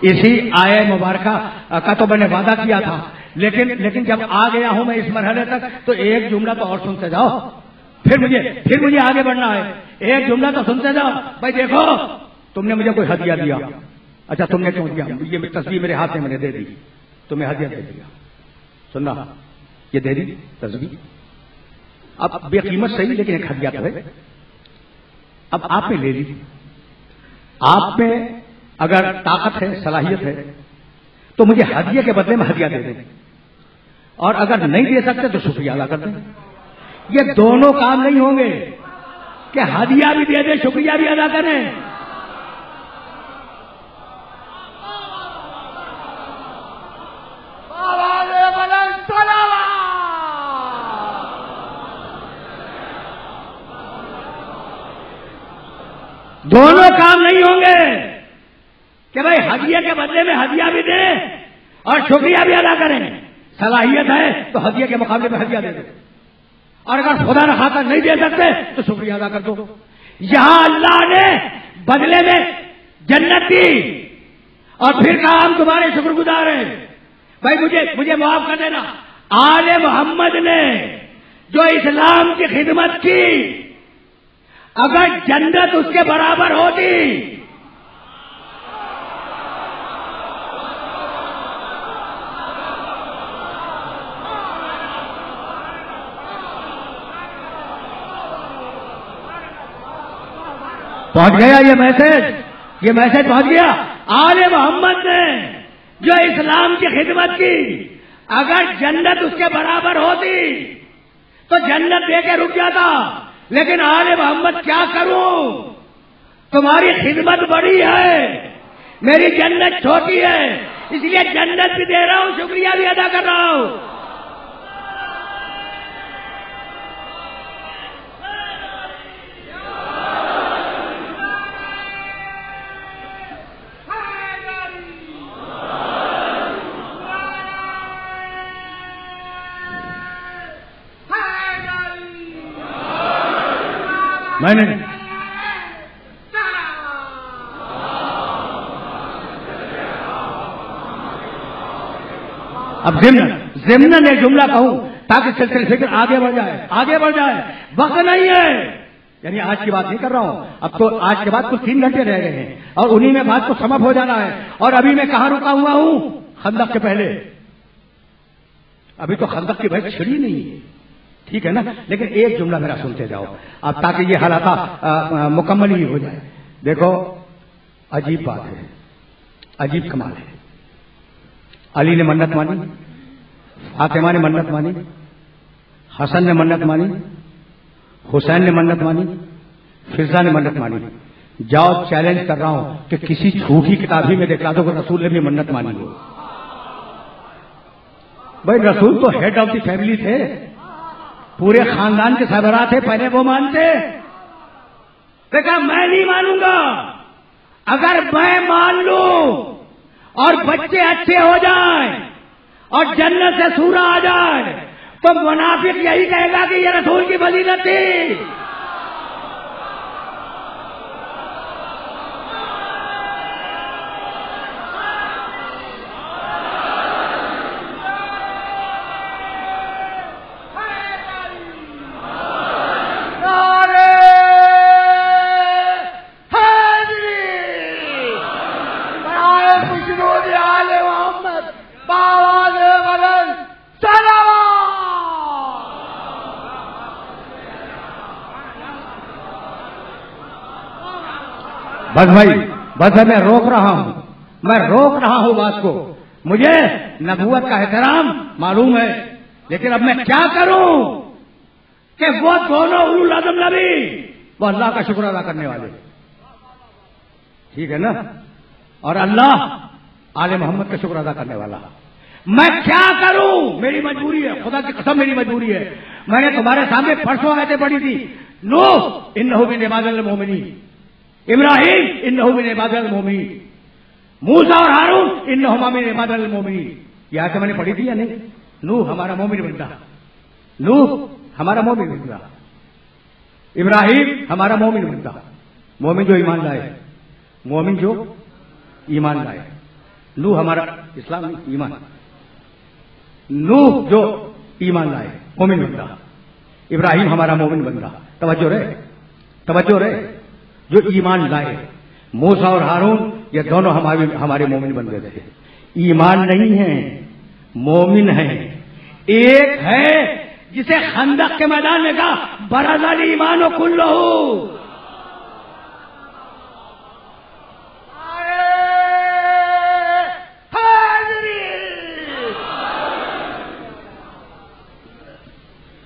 اسی آیہ مبارکہ کا تو میں نے وعدہ کیا تھا, لیکن جب آ گیا ہوں میں اس مرحلے تک تو ایک جملہ تو اور سنتے جاؤ, پھر مجھے آگے بڑھنا ہے. ایک جملہ تو سنتے جاؤ. بھائی دیکھو, تم نے مجھے کوئی ہدیہ دیا, اچھا تم نے کیوں دیا؟ یہ تصویر میرے ہاتھ میں میں نے دے دی, تمہیں ہدیہ دے دیا. سننا, یہ دے دی تصویر, اب بے قیمت صحیح لیکن ایک ہدیہ تو ہے. اب آپ نے لے لی, آپ میں اگر طاقت ہے, صلاحیت ہے, تو مجھے ہدیے کے بدلے میں ہدیہ دے دیں, اور اگر نہیں دے سکتے تو شکریہ ادا کر دیں. یہ دونوں کام نہیں ہوں گے کہ ہدیہ بھی دے دیں شکریہ بھی ادا کریں. دونوں کام نہیں ہوں گے کہ بھائی ہدیے کے بدلے میں ہدیہ بھی دیں اور شکریہ بھی ادا کریں. صلاحیت ہے تو ہدیے کے مقابلے میں ہدیہ دے دیں, اور اگر خدا نخواستہ نہیں دے سکتے تو شکریہ ادا کر دو. یہاں اللہ نے بدلے میں جنت دی اور پھر کہا ہم تمہارے شکر گزار ہیں. بھائی مجھے معاف کر دینا, آل محمد نے جو اسلام کی خدمت کی, اگر جنت اس کے برابر ہوتی پہنچ گیا یہ میسج پہنچ گیا. آل محمد نے جو اسلام کی خدمت کی, اگر جنت اس کے برابر ہوتی تو جنت دے کے رک جاتا. لیکن آل محمد کیا کروں, تمہاری خدمت بڑی ہے, میری جنت چھوٹی ہے, اس لیے جنت بھی دے رہا ہوں شکریہ بھی ادا کر رہا ہوں. میں نے اب ضمن نے جملہ کہوں تاکہ سلسلہ فکر آگے بڑھ جائے. وقت نہیں ہے, یعنی آج کی بات نہیں کر رہا ہوں, اب تو آج کے بعد کچھ 3 گھنٹے رہ گئے ہیں اور انہی میں بات کو سمجھ ہو جانا ہے. اور ابھی میں کہاں رکا ہوا ہوں؟ خندق کے پہلے. ابھی تو خندق کی بحث چھڑی نہیں ہے, ٹھیک ہے نا, لیکن ایک جملہ میرا سنتے جاؤ اب تاکہ یہ حلقہ مکمل ہی ہو جائے. دیکھو عجیب بات ہے, عجیب کمال ہے. علی نے منت مانی, فاطمہ نے منت مانی, حسن نے منت مانی, حسین نے منت مانی, فضا نے منت مانی. جاؤ چیلنج کر رہا ہوں کہ کسی جھوٹی کتاب ہی میں دکھا دو کہ رسول نے بھی منت مانی ہو. بھائی رسول تو ہیڈ آف دی فیملی تھے, پورے خاندان کے سربراہ تھے, پہلے وہ مانتے. دیکھا میں نہیں مانوں گا. اگر میں مان لوں اور بچے اچھے ہو جائیں اور جنت سے سورہ آ جائے تو منافق یہی کہے گا کہ یہ رسول کی فضیلت تھی. باواز بلند صلوات. بس بھائی بس میں روک رہا ہوں بات کو. مجھے نبوت کا احترام معلوم ہے، لیکن اب میں کیا کروں کہ وہ دونوں اولو العزم نبی وہ اللہ کا شکر ادا کرنے والے، ٹھیک ہے نا، اور اللہ آل محمد کا شکر ادا کرنے والا. میں کیا کروں؟ میری مجبوری ہے، خدا کی قسم میری مجبوری ہے. میں نے تمہارے سامنے پرسوں آیتیں پڑھی تھی. نوح انہ من عباد المومنین، ابراہیم انہ من عباد المومنین، موسیٰ اور ہارون انہما من عباد المومنین. یہ آیتیں میں نے پڑھی تھی یا نہیں؟ نوح ہمارا مومن بندہ، نوح ہمارا مومن بندہ، ابراہیم ہمارا مومن بندہ، مومن جو ایمان لائے، مومن جو ایمان لائے. نوح ہمارا اسلام ایمان، نوح جو ایمان لائے مومن بندہ، ابراہیم ہمارا مومن بندہ. توجہ رہے جو ایمان لائے. موسیٰ اور ہارون یہ دونوں ہمارے مومن بندے تھے. ایمان نہیں ہیں، مومن ہیں. ایک ہے جسے خندق کے میدان میں کہا برز الایمان کلہ،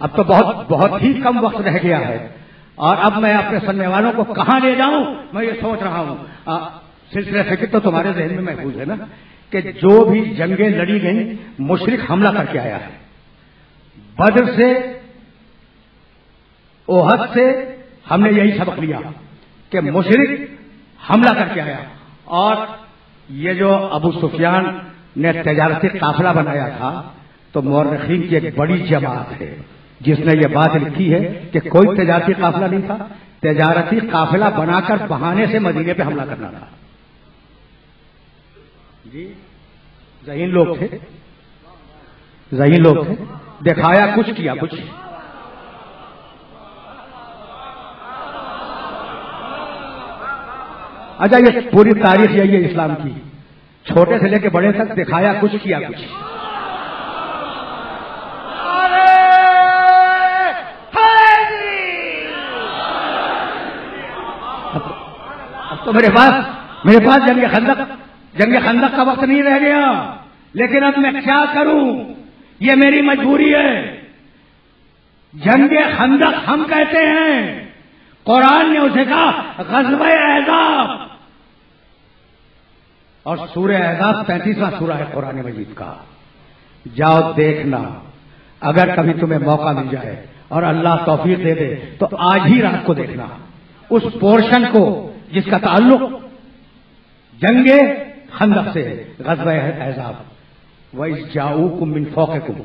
اب تو بہت ہی کم وقت رہ گیا ہے، اور اب میں اپنے سننے والوں کو کہاں لے جاؤں میں یہ سوچ رہا ہوں. سلسلہ فکر تو تمہارے ذہن میں محفوظ ہے نا کہ جو بھی جنگیں لڑی گئیں مشرک حملہ کر کے آیا ہے. بدر سے احد سے ہم نے یہی سبق لیا کہ مشرک حملہ کر کے آیا. اور یہ جو ابو سفیان نے تجارتی قافلہ بنایا تھا تو مورخین کی ایک بڑی جماعت ہے جس نے یہ بات لکھی ہے کہ کوئی تجارتی قافلہ نہیں تھا، تجارتی قافلہ بنا کر بہانے سے مدینے پہ حملہ کرنا تھا. جی ذہین لوگ تھے، دکھایا کچھ کیا کچھ. اچھا یہ پوری تاریخ یہی ہے اسلام کی، چھوٹے سے لے کے بڑے تک دکھایا کچھ کیا کچھ. اب تو میرے پاس جنگ خندق کا وقت نہیں رہ گیا، لیکن اب میں کیا کروں؟ یہ میری مجبوری ہے. جنگ خندق ہم کہتے ہیں، قرآن نے اسے کہا غزوہ احزاب، اور سورہ احزاب 35واں سورہ ہے قرآن مجید کا. جاؤ دیکھنا، اگر کبھی تمہیں موقع مل جائے اور اللہ توفیق دے دے تو آج ہی رات کو دیکھنا اس پورشن کو جس کا تعلق جنگ خندق سے، غزوہ احزاب. وَإِذْ جَاءُوكُم مِّن فَوْقِكُمْ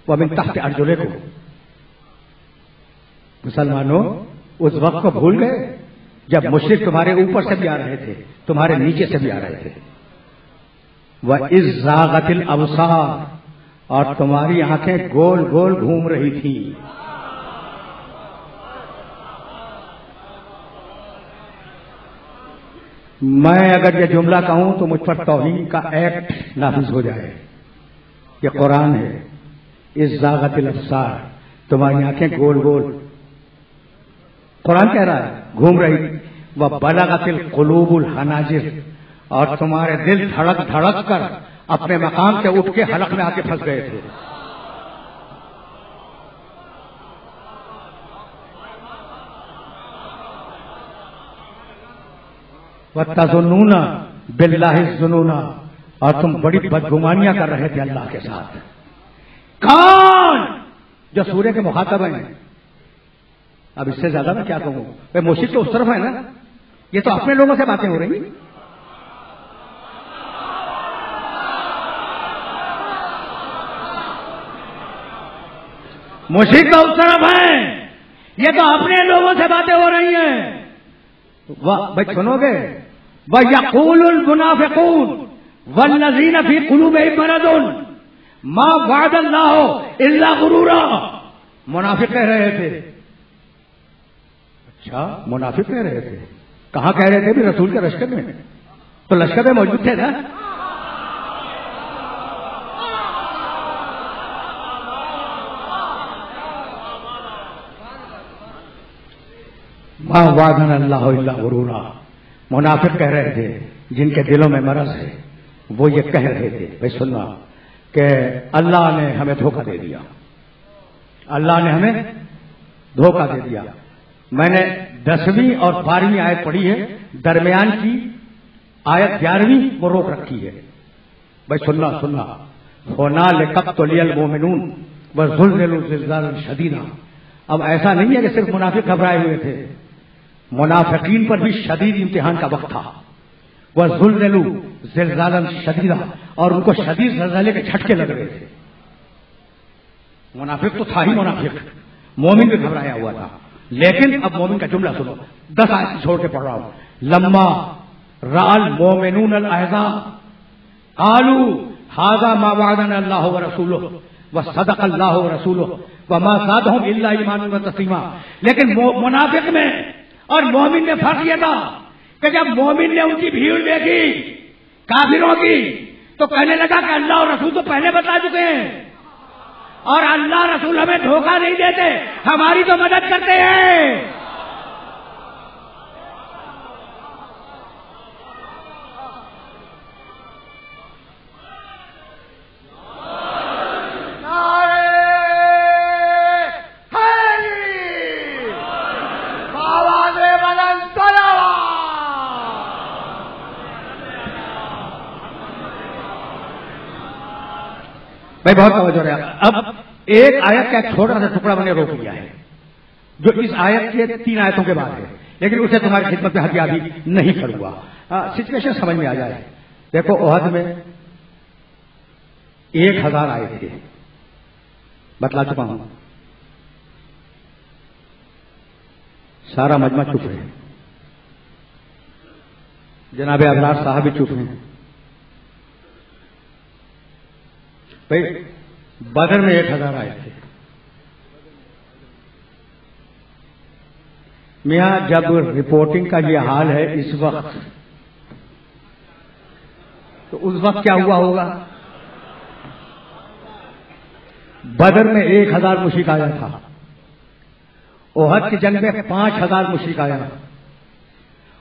وَمِن تَحْتِ أَرْجُلِكُم. مسلمانوں اس وقت کو بھول گئے جب مشرک تمہارے اوپر سے بھی آ رہے تھے، تمہارے نیچے سے بھی آ رہے تھے. وَإِذْ زَاغَتِ الْأَبْصَارُ، اور تمہاری آنکھیں گول گول گھوم رہی تھی. میں اگر یہ جملہ کہوں تو مجھ پر توہین کا ایکٹ نافذ ہو جائے. یہ قرآن ہے. اذ زاغت الابصار، تمہاری آنکھیں گول گول، قرآن کہہ رہا ہے گھوم رہی. وبلغت القلوب الحناجر، اور تمہارے دل دھڑک دھڑک کر اپنے مقام سے اٹھ کے حلق میں آ کے پھنس گئے تھے. وَتَظُنُّونَ بِاللَّهِ الظُّنُونَ، اور تم بڑی بدگمانیاں کر رہے تھے اللہ کے ساتھ. کون جو سورہ کے مخاطب ہیں؟ اب اس سے زیادہ میں کیا کہوں؟ مشرک تو اس طرف ہے نا، یہ تو اپنے لوگوں سے باتیں ہو رہی. مشرک تو اس طرف ہیں، یہ تو اپنے لوگوں سے باتیں ہو رہی ہیں. بھائی سنو گے؟ وَيَقُولُ الْمُنَافِقُونَ وَالَّذِينَ فِي قُلُوبِهِم مَرَضٌ مَا وَعَدَ اللَّهُ إِلَّا غُرُورًا. منافق کہہ رہے تھے. اچھا منافق کہہ رہے تھے، کہاں کہہ رہے تھے؟ بھی رسول کے لشکر میں، تو لشکر میں موجود تھے نا. ما وعدنا اللہ الا غرورا. منافق کہہ رہے تھے جن کے دلوں میں مرض ہے، وہ یہ کہہ رہے تھے بھائی سننا کہ اللہ نے ہمیں دھوکہ دے دیا، اللہ نے ہمیں دھوکہ دے دیا. میں نے 10ویں اور 12ویں آیت پڑھی ہے، درمیان کی آیت 11ویں وہ روک رکھی ہے. بھائی سننا هنالک ابتلی المؤمنون وزلزلوا زلزالا شدیدا. اب ایسا نہیں ہے کہ صرف منافق گھبرائے ہوئے تھے، منافقین پر بھی شدید امتحان کا وقت تھا. وزلزلوا زلزالا شدیدا، اور ان کو شدید زلزلے کے جھٹکے لگ رہے تھے. منافق تو تھا ہی منافق، مومن بھی گھبرایا ہوا تھا. لیکن اب مومن کا جملہ سنو، 10 آیت چھوڑ کے پڑھ رہا ہوں. لما رأى المؤمنون الأحزاب قالوا هذا ما وعدنا الله ورسوله وصدق الله ورسوله وما زادهم الا ایمانا وتسلیما. لیکن منافق میں اور مومن میں فرق یہ تھا کہ جب مومن نے ان کی بھیڑ دیکھی کافروں کی تو کہنے لگا کہ اللہ اور رسول تو پہلے بتا چکے ہیں، اور اللہ رسول ہمیں دھوکہ نہیں دیتے، ہماری تو مدد کرتے ہیں. بھائی بہت توجہ رہا. اب ایک آیت کا ایک چھوٹا سا ٹکڑا میں نے روک لیا ہے جو اس آیت کے 3 آیتوں کے بعد ہے، لیکن اسے تمہاری خدمت میں ہدیہ بھی نہیں کروں گا. سچویشن سمجھ میں آ جائے. دیکھو احد میں 1000 آئے تھے، بتلا چکا ہوں. سارا مجمع چپ ہے، جناب ابرار صاحب بھی چپ ہیں. بھائی بدر میں 1000 آئے تھے. میاں جب رپورٹنگ کا یہ حال ہے اس وقت، تو اس وقت کیا ہوا ہوگا؟ بدر میں 1000 مشرک آیا تھا، احد کی جنگ میں 5000 مشرک آیا،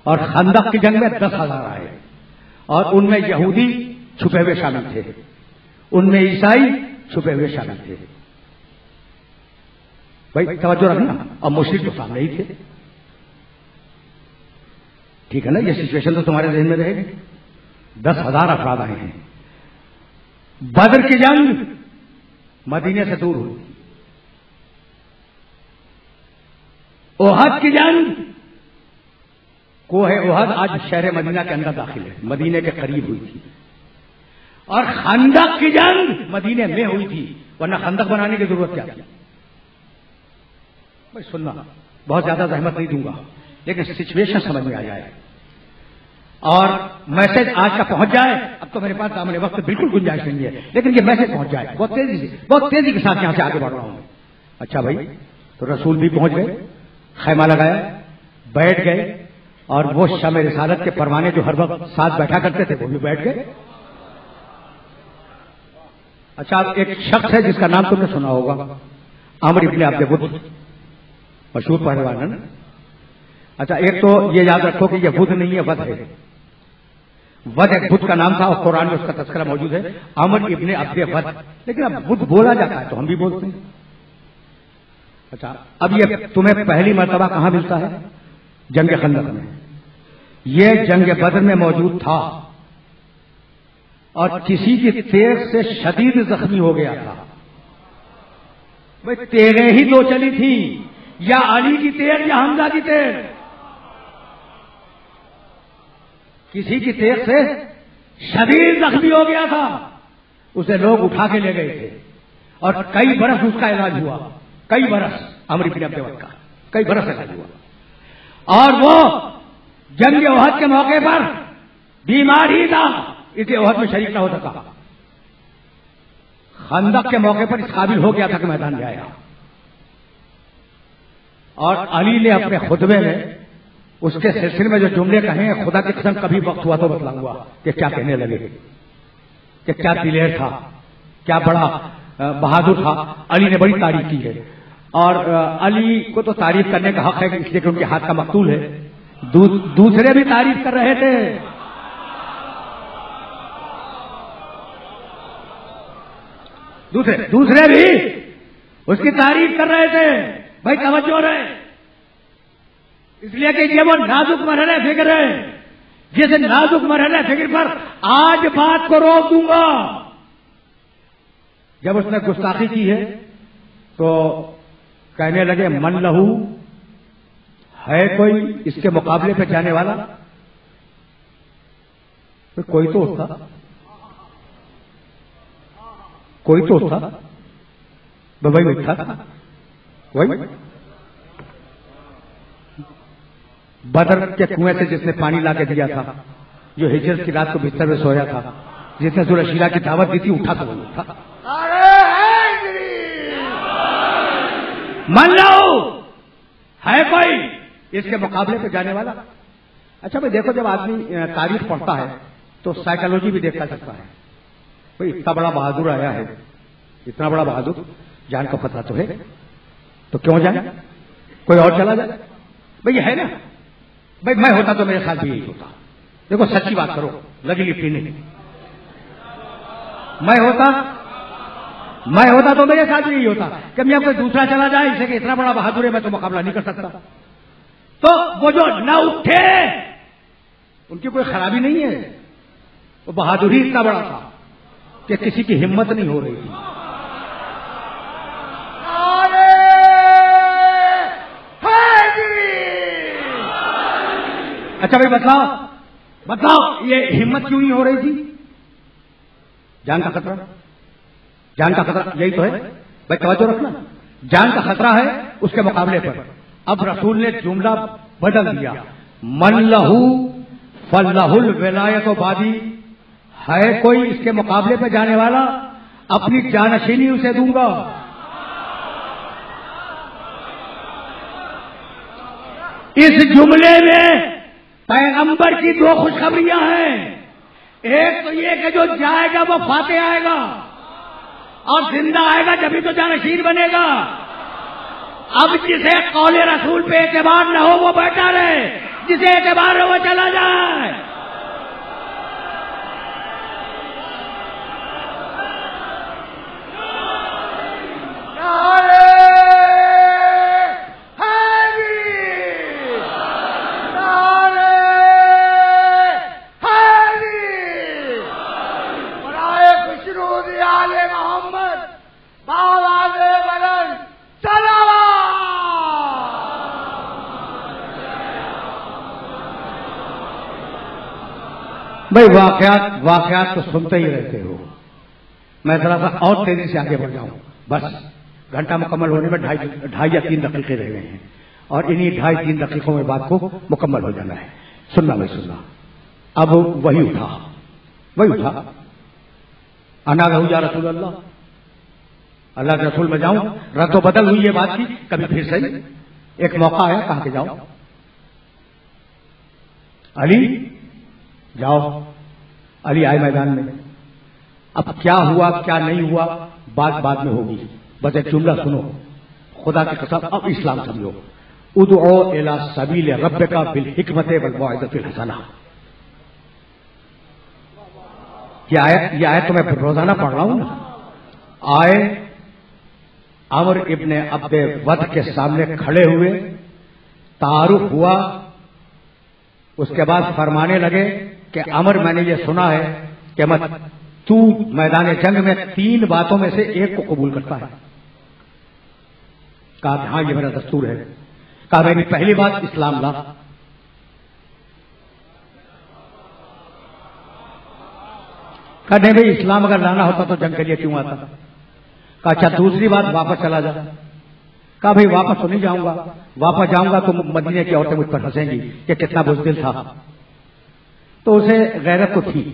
اور خندق کی جنگ میں 10,000 آئے، اور ان میں یہودی چھپے ہوئے شامل تھے، ان میں عیسائی چھپے ہوئے شامل تھے. بھائی توجہ رکھنا. اب مشرک تو سامنے ہی تھے، ٹھیک ہے نا؟ یہ سچویشن تو تمہارے ذہن میں رہے گی. 10,000 افراد آئے ہیں. بدر کی جنگ مدینے سے دور ہوئی، احد کی جنگ کوہ احد آج شہر مدینہ کے اندر داخل ہے، مدینے کے قریب ہوئی تھی. اور خندق کی جنگ مدینے میں ہوئی تھی، ورنہ خندق بنانے کی ضرورت کیا تھی؟ بھائی سننا، بہت زیادہ زحمت نہیں دوں گا، لیکن سچویشن سمجھ میں آ جائے اور میسج آج کا پہنچ جائے. اب تو میرے پاس دامن وقت بالکل گنجائش نہیں ہے، لیکن یہ میسج پہنچ جائے بہت تیزی کے ساتھ یہاں سے آگے بڑھ رہا ہوں. اچھا بھائی، تو رسول بھی پہنچ گئے، خیمہ لگایا، بیٹھ گئے، اور وہ شمع رسالت کے پروانے جو ہر وقت ساتھ بیٹھا کرتے تھے وہ بھی بیٹھ گئے. اچھا، ایک شخص ہے جس کا نام تم نے سنا ہوگا، عمرو ابن عبد بدھ، مشہور پہلوان ہے نا. اچھا، ایک تو یہ یاد رکھو کہ یہ بدھ نہیں ہے، ود ہے. ود ایک بدھ کا نام تھا اور قرآن میں اس کا تذکرہ موجود ہے، عمرو ابن عبد ود. لیکن اب بدھ بولا جاتا ہے تو ہم بھی بولتے ہیں. اچھا، اب یہ تمہیں پہلی مرتبہ کہاں ملتا ہے؟ جنگ خندق میں. یہ جنگ بدر میں موجود تھا اور کسی کی تیر سے شدید زخمی ہو گیا تھا. بھائی تیریں ہی دو چلی تھی، یا علی کی تیر یا حمزہ کی تیر. کسی کی تیر سے شدید زخمی ہو گیا تھا، اسے لوگ اٹھا کے لے گئے تھے اور کئی برس اس کا علاج ہوا. کئی برس عمرو بن عبد ود کا کئی برس علاج ہوا. اور وہ جنگ احد کے موقع پر بیمار ہی تھا، اس لیے احد میں شریک نہ ہو سکا. خندق کے موقع پر اس قابل ہو گیا تھا کہ میدان میں آیا. اور علی نے اپنے خطبے میں اس کے سلسلے میں جو جملے کہے ہیں، خدا کی قسم کبھی وقت ہوا تو بتلاؤں گا کہ کیا کہنے لگے، کہ کیا دلیر تھا، کیا بڑا بہادر تھا. علی نے بڑی تعریف کی ہے. اور علی کو تو تعریف کرنے کا حق ہے اس لیے کہ ان کے ہاتھ کا مقتول ہے. دوسرے بھی تعریف کر رہے تھے. دوسرے بھی اس کی تعریف کر رہے تھے. بھائی توجہ رہے، اس لیے کہ یہ وہ نازک مرحلہ فکر ہے جس نازک مرحلہ فکر پر آج بات کو روک دوں گا. جب اس نے گستاخی کی ہے تو کہنے لگے من لہو، ہے کوئی اس کے مقابلے پہ جانے والا؟ کوئی تو تھا، کوئی تو تھا. بھائی اٹھا تھا وہی بدر کے کنویں سے جس نے پانی لا کے دیا تھا، جو ہجرت کی رات کو بستر میں سویا تھا، جس نے ذوالشیرہ کی دعوت دی تھی، اٹھا تو وہی تھا. مان لو ہے کوئی اس کے مقابلے پہ جانے والا؟ اچھا بھائی دیکھو، جب آدمی تاریخ پڑھتا ہے تو سائیکالوجی بھی دیکھتا سکتا ہے. بھائی اتنا بڑا بہادر آیا ہے، اتنا بڑا بہادر، جان کا خطرہ تو ہے، تو کیوں جائے؟ کوئی اور چلا جائے. بھائی یہ ہے نا، بھائی میں ہوتا تو میرے ساتھ بھی یہی ہوتا. دیکھو سچی بات کرو، لگی لپٹی نہیں. میں ہوتا تو میرے ساتھ بھی یہی ہوتا کہ میں کوئی دوسرا چلا جائے اسے کہ اتنا بڑا بہادر ہے میں تو مقابلہ نہیں کر سکتا. تو وہ جو نہ اٹھے ان کی کوئی خرابی نہیں ہے، وہ بہادر ہی اتنا بڑا تھا کہ کسی کی ہمت نہیں ہو رہی تھی. اچھا بھائی بتاؤ یہ ہمت کیوں نہیں ہو رہی تھی؟ جان کا خطرہ، جان کا خطرہ یہی تو ہے. بھائی توجہ رکھنا، جان کا خطرہ ہے اس کے مقابلے پر. اب رسول نے جملہ بدل دیا، من لہو فلہ الولایت بعدی، ہے کوئی اس کے مقابلے پہ جانے والا؟ اپنی جانشینی اسے دوں گا. اس جملے میں پیغمبر کی دو خوشخبریاں ہیں. ایک تو یہ کہ جو جائے گا وہ فاتح آئے گا، اور زندہ آئے گا جبھی تو جانشین بنے گا. اب جسے قول رسول پہ اعتبار نہ ہو وہ بیٹھا رہے، جسے اعتبار ہو وہ چلا جائے. بھائی واقعات تو سنتے ہی رہتے ہو. میں ذرا سا اور تیزی سے آگے بڑھ جاؤں. بس گھنٹہ مکمل ہونے میں 2.5 یا 3 دقیقے رہ گئے ہیں، اور انہی 2.5-3 دقیقوں میں بات کو مکمل ہو جانا ہے. سننا بھائی سننا. اب وہی اٹھا انا لہو یا رسول اللہ، اللہ کے رسول میں جاؤں. رد و بدل ہوئی یہ بات کی، کبھی پھر صحیح ایک موقع آیا کہا کہ جاؤ علی جاؤ. علی آئے میدان میں. اب کیا ہوا کیا نہیں ہوا بات بعد میں ہوگی، بس ایک جملہ سنو، خدا کی قسم اب اسلام سمجھو. ادعو الی سبیل ربک بالحکمت والموعظۃ الحسنہ. یہ آیت تو میں روزانہ پڑھ رہا ہوں نا. آئے عمر ابن عبد ود کے سامنے کھڑے ہوئے، تعارف ہوا، اس کے بعد فرمانے لگے کہ عمر میں نے یہ سنا ہے کہ تو میدان جنگ میں 3 باتوں میں سے ایک کو قبول کرتا ہے. کہا کہ ہاں یہ میرا دستور ہے. کہا میری پہلی بات اسلام لا. کہا نہیں بھائی اسلام اگر لانا ہوتا تو جنگ کے لیے کیوں آتا. کہا اچھا دوسری بات واپس چلا جا. کہا بھائی واپس تو نہیں جاؤں گا، واپس جاؤں گا تو مدینے کی عورتیں مجھ پر ہنسیں گی کہ کتنا بزدل تھا. تو اسے غیرت تو تھی.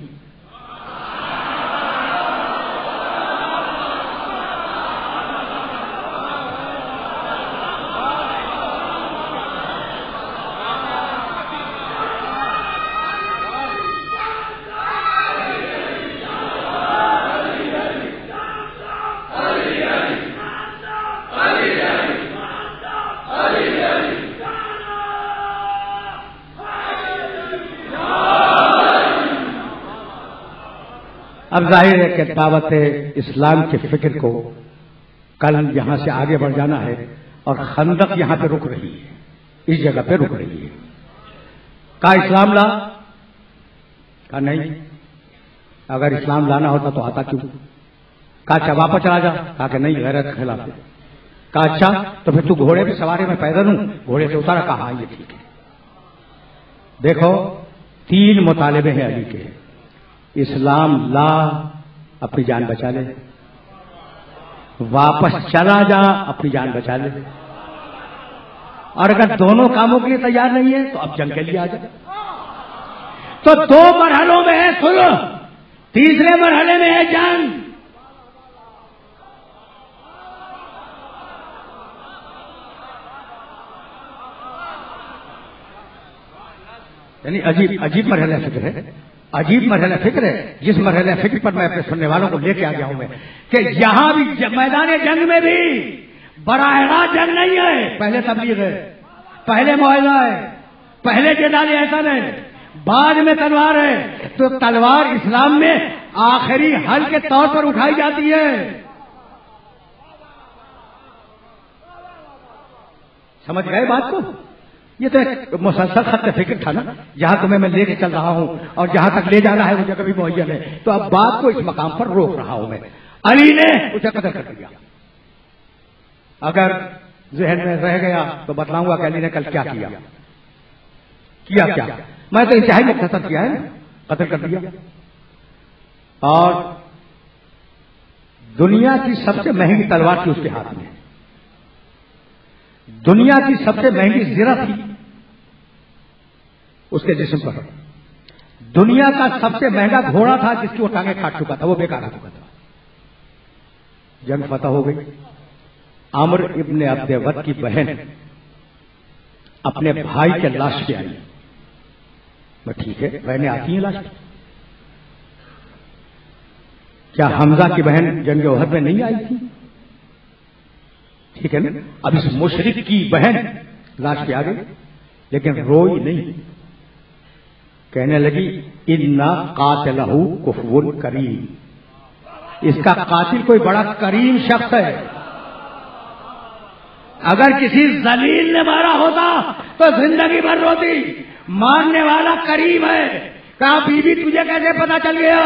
اب ظاہر ہے کہ دعوت اسلام کے فکر کو کل یہاں سے آگے بڑھ جانا ہے، اور خندق یہاں پہ رک رہی ہے، اس جگہ پہ رک رہی ہے۔ کہا اسلام لا، کہا نہیں، اگر اسلام لانا ہوتا تو آتا کیوں؟ کہا اچھا واپس چلا جا، کہا کہ نہیں، غیرت کے خلاف ہے۔ کہا اچھا تو پھر تو گھوڑے پہ سواری میں پیدل ہوں، گھوڑے سے اتارا، کہا ہاں یہ ٹھیک ہے۔ دیکھو 3 مطالبے ہیں علی کے، اسلام لا اپنی جان بچا لے، واپس چلا جا اپنی جان بچا لے، اور اگر دونوں کاموں کے لیے تیار نہیں ہے تو اب جنگ کے لیے آ جائے۔ تو 2 مرحلوں میں ہے صلح، تیسرے مرحلے میں ہے جنگ۔ یعنی عجیب مرحلہ فکر ہے، عجیب مرحلہ فکر ہے، جس مرحلہ فکر پر میں اپنے سننے والوں کو لے کے آ گیا ہوں میں، کہ یہاں بھی میدان جنگ میں بھی براہ راست جنگ نہیں ہے، پہلے تبلیغ ہے، پہلے معاہدہ ہے، پہلے جدال احسن ہے، بعد میں تلوار ہے۔ تو تلوار اسلام میں آخری حل کے طور پر اٹھائی جاتی ہے۔ سمجھ گئے بات کو؟ یہ تو ایک مسلسل خط فکر تھا نا، جہاں تمہیں میں لے کے چل رہا ہوں اور جہاں تک لے جانا ہے وہ جگہ بھی معین ہے، تو اب بات کو اس مقام پر روک رہا ہوں میں۔ علی نے اسے قتل کر دیا۔ اگر ذہن میں رہ گیا تو بتلاؤں گا کہ علی نے کل کیا کیا میں تو انتہائی مختصر کیا ہے، قتل کر دیا۔ اور دنیا کی سب سے مہنگی تلوار تھی اس کے ہاتھ میں، دنیا کی سب سے مہنگی زرہ تھی اس کے جسم پر، دنیا کا سب سے مہنگا گھوڑا تھا جس کی وہ ٹانگیں کاٹ چکا تھا، وہ بیکار ہو چکا تھا۔ جنگ فتح ہو گئی۔ عمر ابن عبد ود کی بہن اپنے بھائی کے لاش پہ آئی، ٹھیک ہے بہنیں آتی ہیں لاش پہ، کیا حمزہ کی بہن جنگ احد میں نہیں آئی تھی؟ ٹھیک ہے نا، اب اس مشرک کی بہن لاش پہ آ گئی لیکن روئی نہیں، کہنے لگی انا قاتلہ کفو کریم، اس کا قاتل کوئی بڑا کریم شخص ہے، اگر کسی ذلیل نے مارا ہوتا تو زندگی بھر روتی، مارنے والا کریم ہے۔ کہا بی بی تجھے کیسے پتا چل گیا؟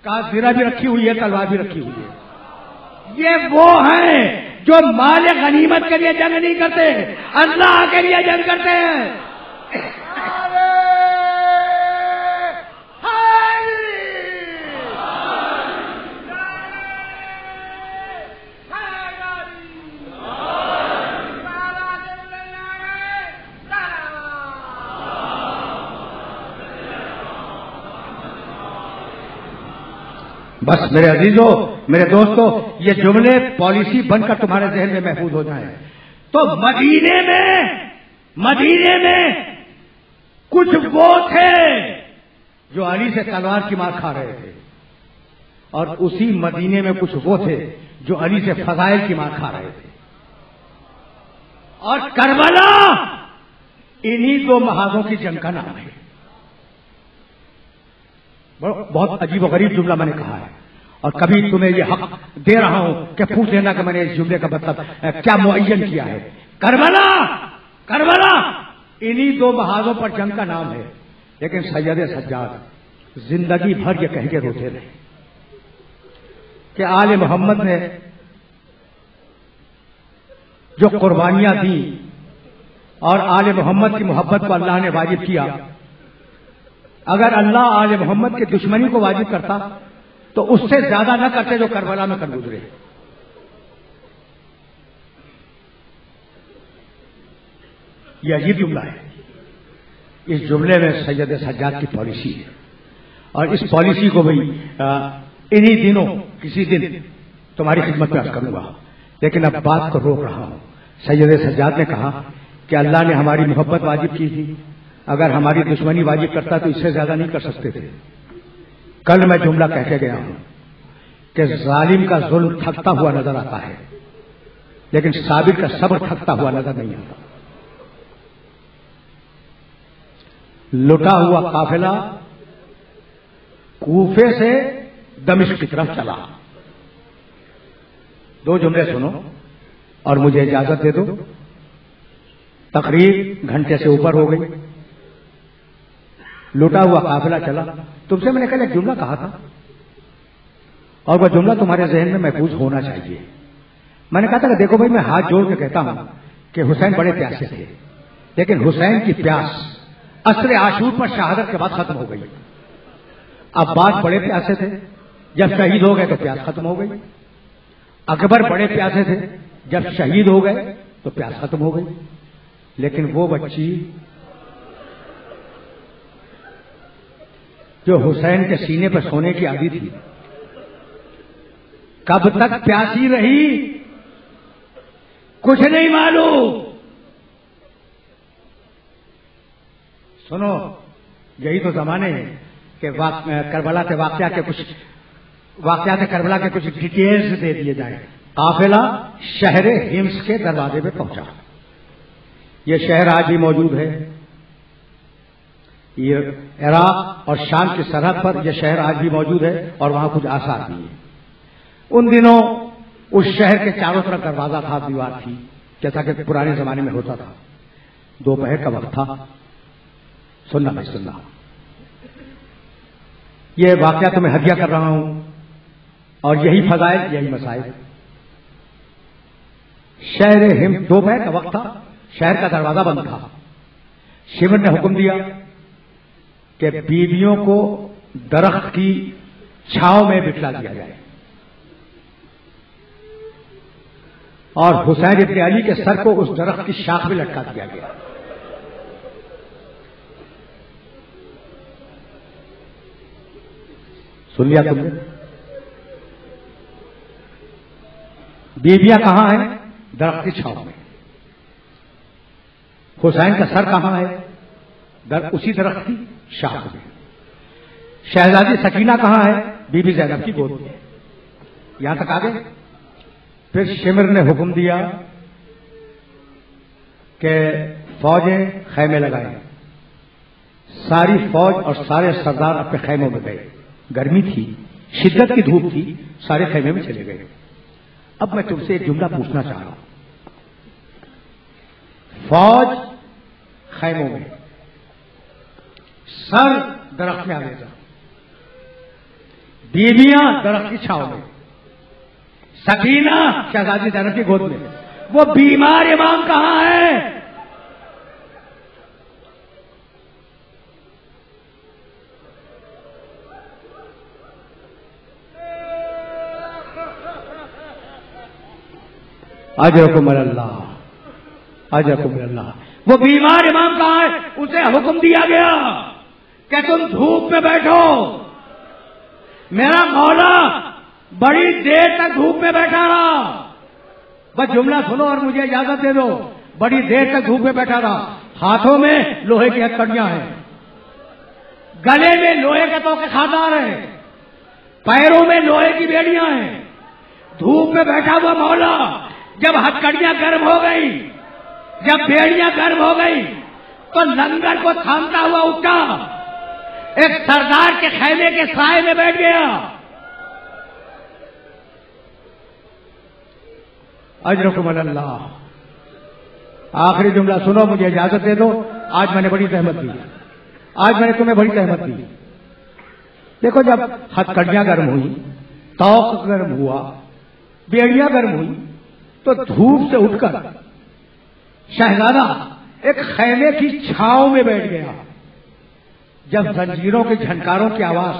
کہا زرہ بھی رکھی ہوئی ہے، تلوار بھی رکھی ہوئی ہے۔ یہ وہ ہیں جو مال غنیمت کے لیے جنگ نہیں کرتے، اللہ کے لیے جنگ کرتے ہیں۔ بس میرے عزیزوں، میرے دوستوں، یہ جملے پالیسی بن کر تمہارے ذہن میں محفوظ ہو جائیں۔ تو مدینے میں کچھ وہ تھے جو علی سے تلوار کی مار کھا رہے تھے، اور اسی مدینے میں کچھ وہ تھے جو علی سے فضائل کی مار کھا رہے تھے۔ اور کربلا انہی 2 محاذوں کی جنگ کا نام ہے۔ بہت عجیب و غریب جملہ میں نے کہا ہے، اور کبھی تمہیں یہ حق دے رہا ہوں کہ پوچھ لینا کہ میں نے اس جملے کا مطلب کیا معین کیا ہے۔ کربلا انہی 2 محاذوں پر جنگ کا نام ہے، لیکن سید سجاد زندگی بھر یہ کہہ کے روتے رہے کہ آل محمد نے جو قربانیاں دی اور آل محمد کی محبت کو اللہ نے واجب کیا، اگر اللہ آل محمد کی دشمنی کو واجب کرتا تو اس سے زیادہ نہ کرتے جو کربلا میں کر گزرے۔ یہ عجیب جملہ ہے۔ اس جملے میں سید سجاد کی پالیسی ہے، اور اس پالیسی کو بھی انہی دنوں کسی دن تمہاری خدمت میں عرض کروں گا، لیکن اب بات کو روک رہا ہوں۔ سید سجاد نے کہا کہ اللہ نے ہماری محبت واجب کی تھی، اگر ہماری دشمنی واجب کرتا تو اس سے زیادہ نہیں کر سکتے تھے۔ کل میں جملہ کہہ کے گیا ہوں کہ ظالم کا ظلم تھکتا ہوا نظر آتا ہے، لیکن صابر کا صبر تھکتا ہوا نظر نہیں آتا۔ لٹا ہوا قافلہ کوفے سے دمشق کی طرف چلا. 2 جملے سنو اور مجھے اجازت دے دو. تقریب گھنٹے سے اوپر ہو گئی. لوٹا ہوا قافلہ چلا. تم سے میں نے کل ایک جملہ کہا تھا اور وہ جملہ تمہارے ذہن میں محفوظ ہونا چاہیے. میں نے کہا تھا کہ دیکھو بھائی، میں ہاتھ جوڑ کے کہتا ہوں کہ حسین بڑے پیاسے تھے، لیکن حسین کی پیاس عصر عاشور پر شہادت کے بعد ختم ہو گئی. اب بعد بڑے پیاسے تھے، جب شہید ہو گئے تو پیاس ختم ہو گئی. اکبر بڑے پیاسے تھے، جب شہید ہو گئے تو پیاس ختم ہو گئی. لیکن وہ بچی جو حسین کے سینے پر سونے کی عادی تھی، کب تک پیاسی رہی کچھ نہیں معلوم. سنو، یہی تو زمانے ہیں کہ کربلا کے واقعات کربلا کے کچھ ڈیٹیلز دے دیے جائیں. قافلہ شہر ہمس کے دروازے پہ پہنچا. یہ شہر آج بھی موجود ہے. یہ عراق اور شام کی سرحد پر یہ شہر آج بھی موجود ہے اور وہاں کچھ آثار بھی ہیں. ان دنوں اس شہر کے چاروں طرف دروازہ تھا، دیوار تھی، جیسا کہ پرانے زمانے میں ہوتا تھا. دوپہر کا وقت تھا. سننا بھائی سننا، یہ واقعہ تو میں ہدیہ کر رہا ہوں اور یہی فضائل یہی مسائل. شہر ہند، دوپہر کا وقت تھا، شہر کا دروازہ بند تھا. شمر نے حکم دیا کہ بیویوں کو درخت کی چھاؤں میں بٹھلا دیا جائے اور حسین ابن علی کے سر کو اس درخت کی شاخ میں لٹکا دیا گیا. سن لیا تم نے؟ بیویاں کہاں ہیں؟ درخت کی چھاؤں میں. حسین کا سر کہاں ہے؟ اسی درخت کی شاخ میں. شہزادی سکینہ کہاں ہے؟ بی بی زینب کی گود میں. یہاں تک آگے. پھر شمر نے حکم دیا کہ فوجیں خیمے لگائیں. ساری فوج اور سارے سردار اپنے خیموں میں گئے. گرمی تھی، شدت کی دھوپ تھی، سارے خیمے میں چلے گئے. اب میں تم سے ایک جملہ پوچھنا چاہ رہا ہوں. فوج خیموں میں، سر درخت میں آویزہ، بیویاں درخت کی چھاؤں میں، سکینہ شہزادی زینب کی گود میں. وہ بیمار امام کہاں ہے؟ اجرکم اللہ، اجرکم اللہ. وہ بیمار امام کہاں ہے؟ اسے حکم دیا گیا کہ تم دھوپ میں بیٹھو. میرا مولا بڑی دیر تک دھوپ میں بیٹھا رہا. بس جملہ سنو اور مجھے اجازت دے دو. بڑی دیر تک دھوپ میں بیٹھا رہا. ہاتھوں میں لوہے کی ہتھکڑیاں ہیں، گلے میں لوہے کے توقے خاطار ہیں، پیروں میں لوہے کی بیڑیاں ہیں. دھوپ میں بیٹھا ہوا مولا جب ہتھکڑیاں گرم ہو گئی، جب بیڑیاں گرم ہو گئی تو لنگر کو تھامتا ہوا اٹھا، ایک سردار کے خیمے کے سائے میں بیٹھ گیا. اجرکم اللہ. آخری جملہ سنو، مجھے اجازت دے دو. آج میں نے بڑی زحمت دی، آج میں نے تمہیں بڑی زحمت دی. دیکھو، جب ہتھکڑیاں گرم ہوئی، توق گرم ہوا، بیڑیاں گرم ہوئی، تو دھوپ سے اٹھ کر شہزادہ ایک خیمے کی چھاؤں میں بیٹھ گیا. جب زنجیروں کے جھنکاروں کی آواز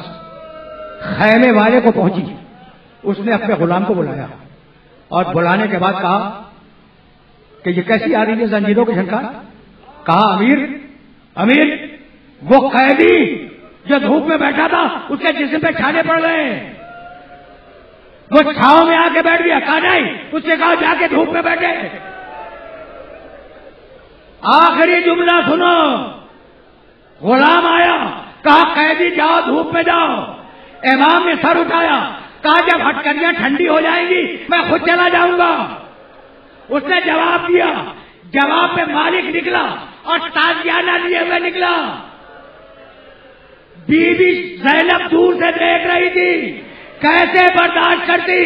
خیمے والے کو پہنچی، اس نے اپنے غلام کو بلایا اور بلانے کے بعد کہا کہ یہ کیسی آ رہی ہے زنجیروں کے جھنکار؟ کہا امیر، امیر، وہ قیدی جو دھوپ میں بیٹھا تھا اس کے جسم پہ چھالے پڑ گئے، وہ چھاؤں میں آ کے بیٹھ گیا. کہا نہیں، اس سے کہا جا کے دھوپ میں بیٹھے. آخری جملہ سنو. غلام آیا، کہا قیدی جاؤ دھوپ میں جاؤ. امام نے سر اٹھایا، کہا جب ہتھکڑیاں ٹھنڈی ہو جائیں گی میں خود چلا جاؤں گا. اس نے جواب دیا. جواب پہ مالک نکلا اور تازیانہ لیے ہوئے نکلا. بی بی زینب دور سے دیکھ رہی تھی کیسے برداشت کرتی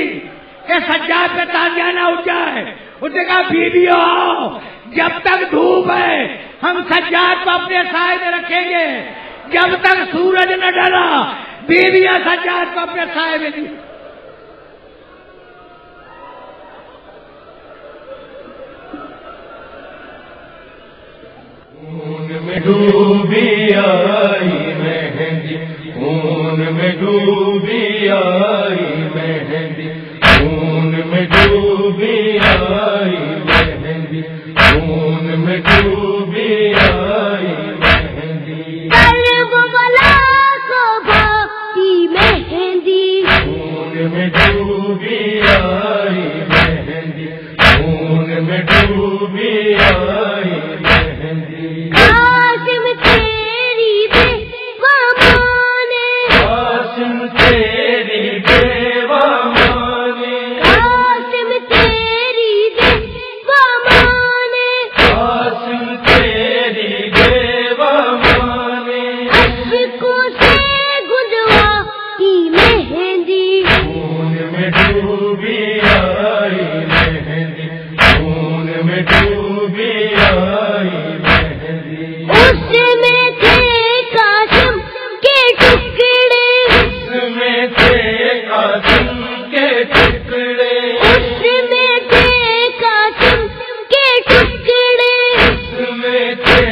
کہ سجاد پہ تازیانہ اٹھ جائے؟ اس نے کہا بیویوں آؤ، جب تک دھوپ ہے ہم سجاد کو اپنے سائے میں رکھیں گے، جب تک سورج نہ ڈلا بیویاں سجاد کو اپنے سائے میں دی۔ خون میں ڈوبی آئی مہندی، خون میں ڈوبی آئی مہندی، خون میں ڈوبی آئی مہندی، خون میں ڈوبی آئی مہندی، کربلا کو بھائی مہندی، خون میں ڈوبی آئی مہندی، خون میں ڈوبی آئی مہندی، قاسم تیری بیوہ مانے، قاسم تیری بیوہ مانے، قاسم تیری بیوہ مانے، قاسم تیری بیوہ مانے، اشکوں سے گدوا کی مہندی، خون میں ڈوبی آئی مہندی، خون میں ڈوبی آئی مہندی، اس میں تھے قاسم کے ٹکڑے، اس میں تھے قاسم کے ٹکڑے، اس میں تھے قاسم کے ٹکڑے، اس میں تھے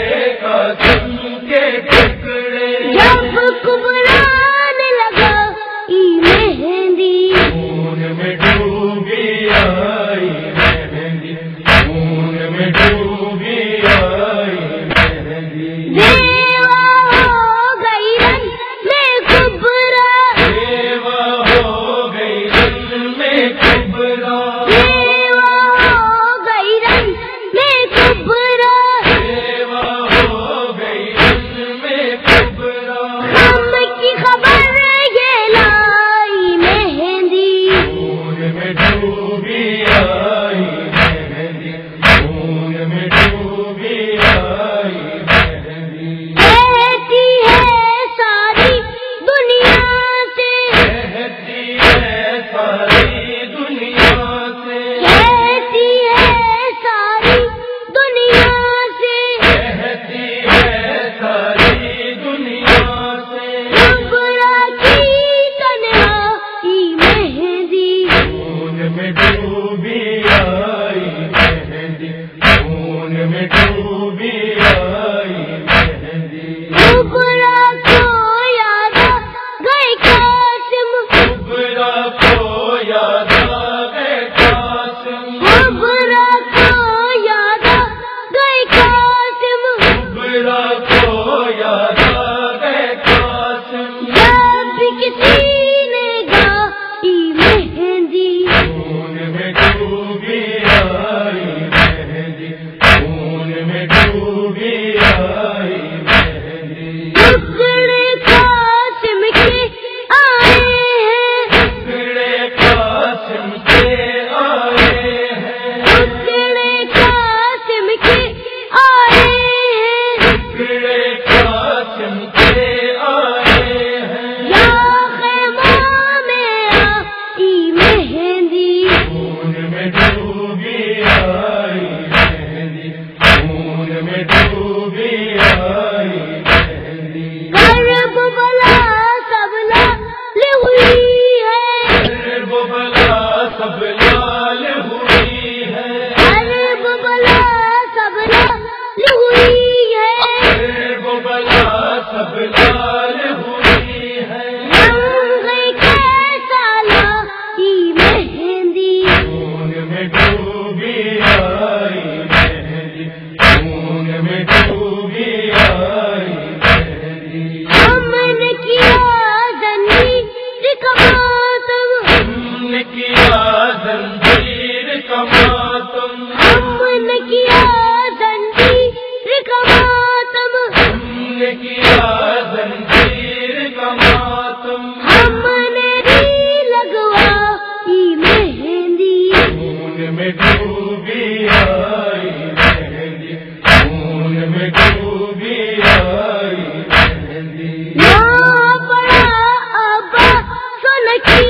قاسم کے ٹکڑے، جب قبران لگا ای مہندی، خون میں ڈوبی آئی مہندی، خون میں ڈوبی آئی مہندی، دیوا ہو گئی رن میں کبرا، دیوا ہو گئی رن میں کبرا، دیوا ہو گئی رن میں کبرا، دیوا ہو گئی رن میں کبرا، غم کی خبر یہ لائی مہندی، خون میں ڈوبی آئی مہندی، خون میں ڈوبی آئی مہندی، کہتی ہے ساری دنیا سے، کہتی ہے ساری دنیا سے، کہتی ہے ساری دنیا سے، کہتی ہے ساری دنیا سے، کبرا کی تنہائی مہندی، خون میں ڈوبی آئی مہندی، خون میں ڈوبی آئی مہندی، کبرا کو یاد آ گئے قاسم، کبرا کو یاد آ گئے قاسم، کبرا کو یاد آ گئے قاسم، کبرا کو یاد آ گئے قاسم، جب بھی کسی نے گائی مہندی، خون میں ڈوبی آئی مہندی، خون میں ڈوبی آئی مہندی، ٹکڑے قاسم کے آئے ہیں، ٹکڑے قاسم کے آئے ہیں، ٹکڑے قاسم کے آئے ہیں، ٹکڑے قاسم کے آئے ہیں، یا خیمہ میں آئی مہندی، خون میں ڈوبی آئی مہندی، خون میں ڈوبی آئی مہندی، کربلا سب لال ہوئی ہے، کربلا سب لال ہوئی ہے، کربلا سب لال ہوئی ہے، کربلا سب لال ہوئی ہے، رنگ کیسا لائی مہندی، خون میں ڈوبی آئی مہندی، خون میں ڈوبی آئی مہندی، ہم نے کیا زنجیر کا ماتم، ہم نے کیا زنجیر کا ماتم، ہم نے کیا زنجیر کا ماتم، ہم نے کیا زنجیر کا ماتم، ہم نے بھی لگوائی مہندی، خون میں ڈوبی آئی مہندی، خون میں ڈوبی آئی مہندی، یہاں پڑا ابا سن کی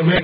میں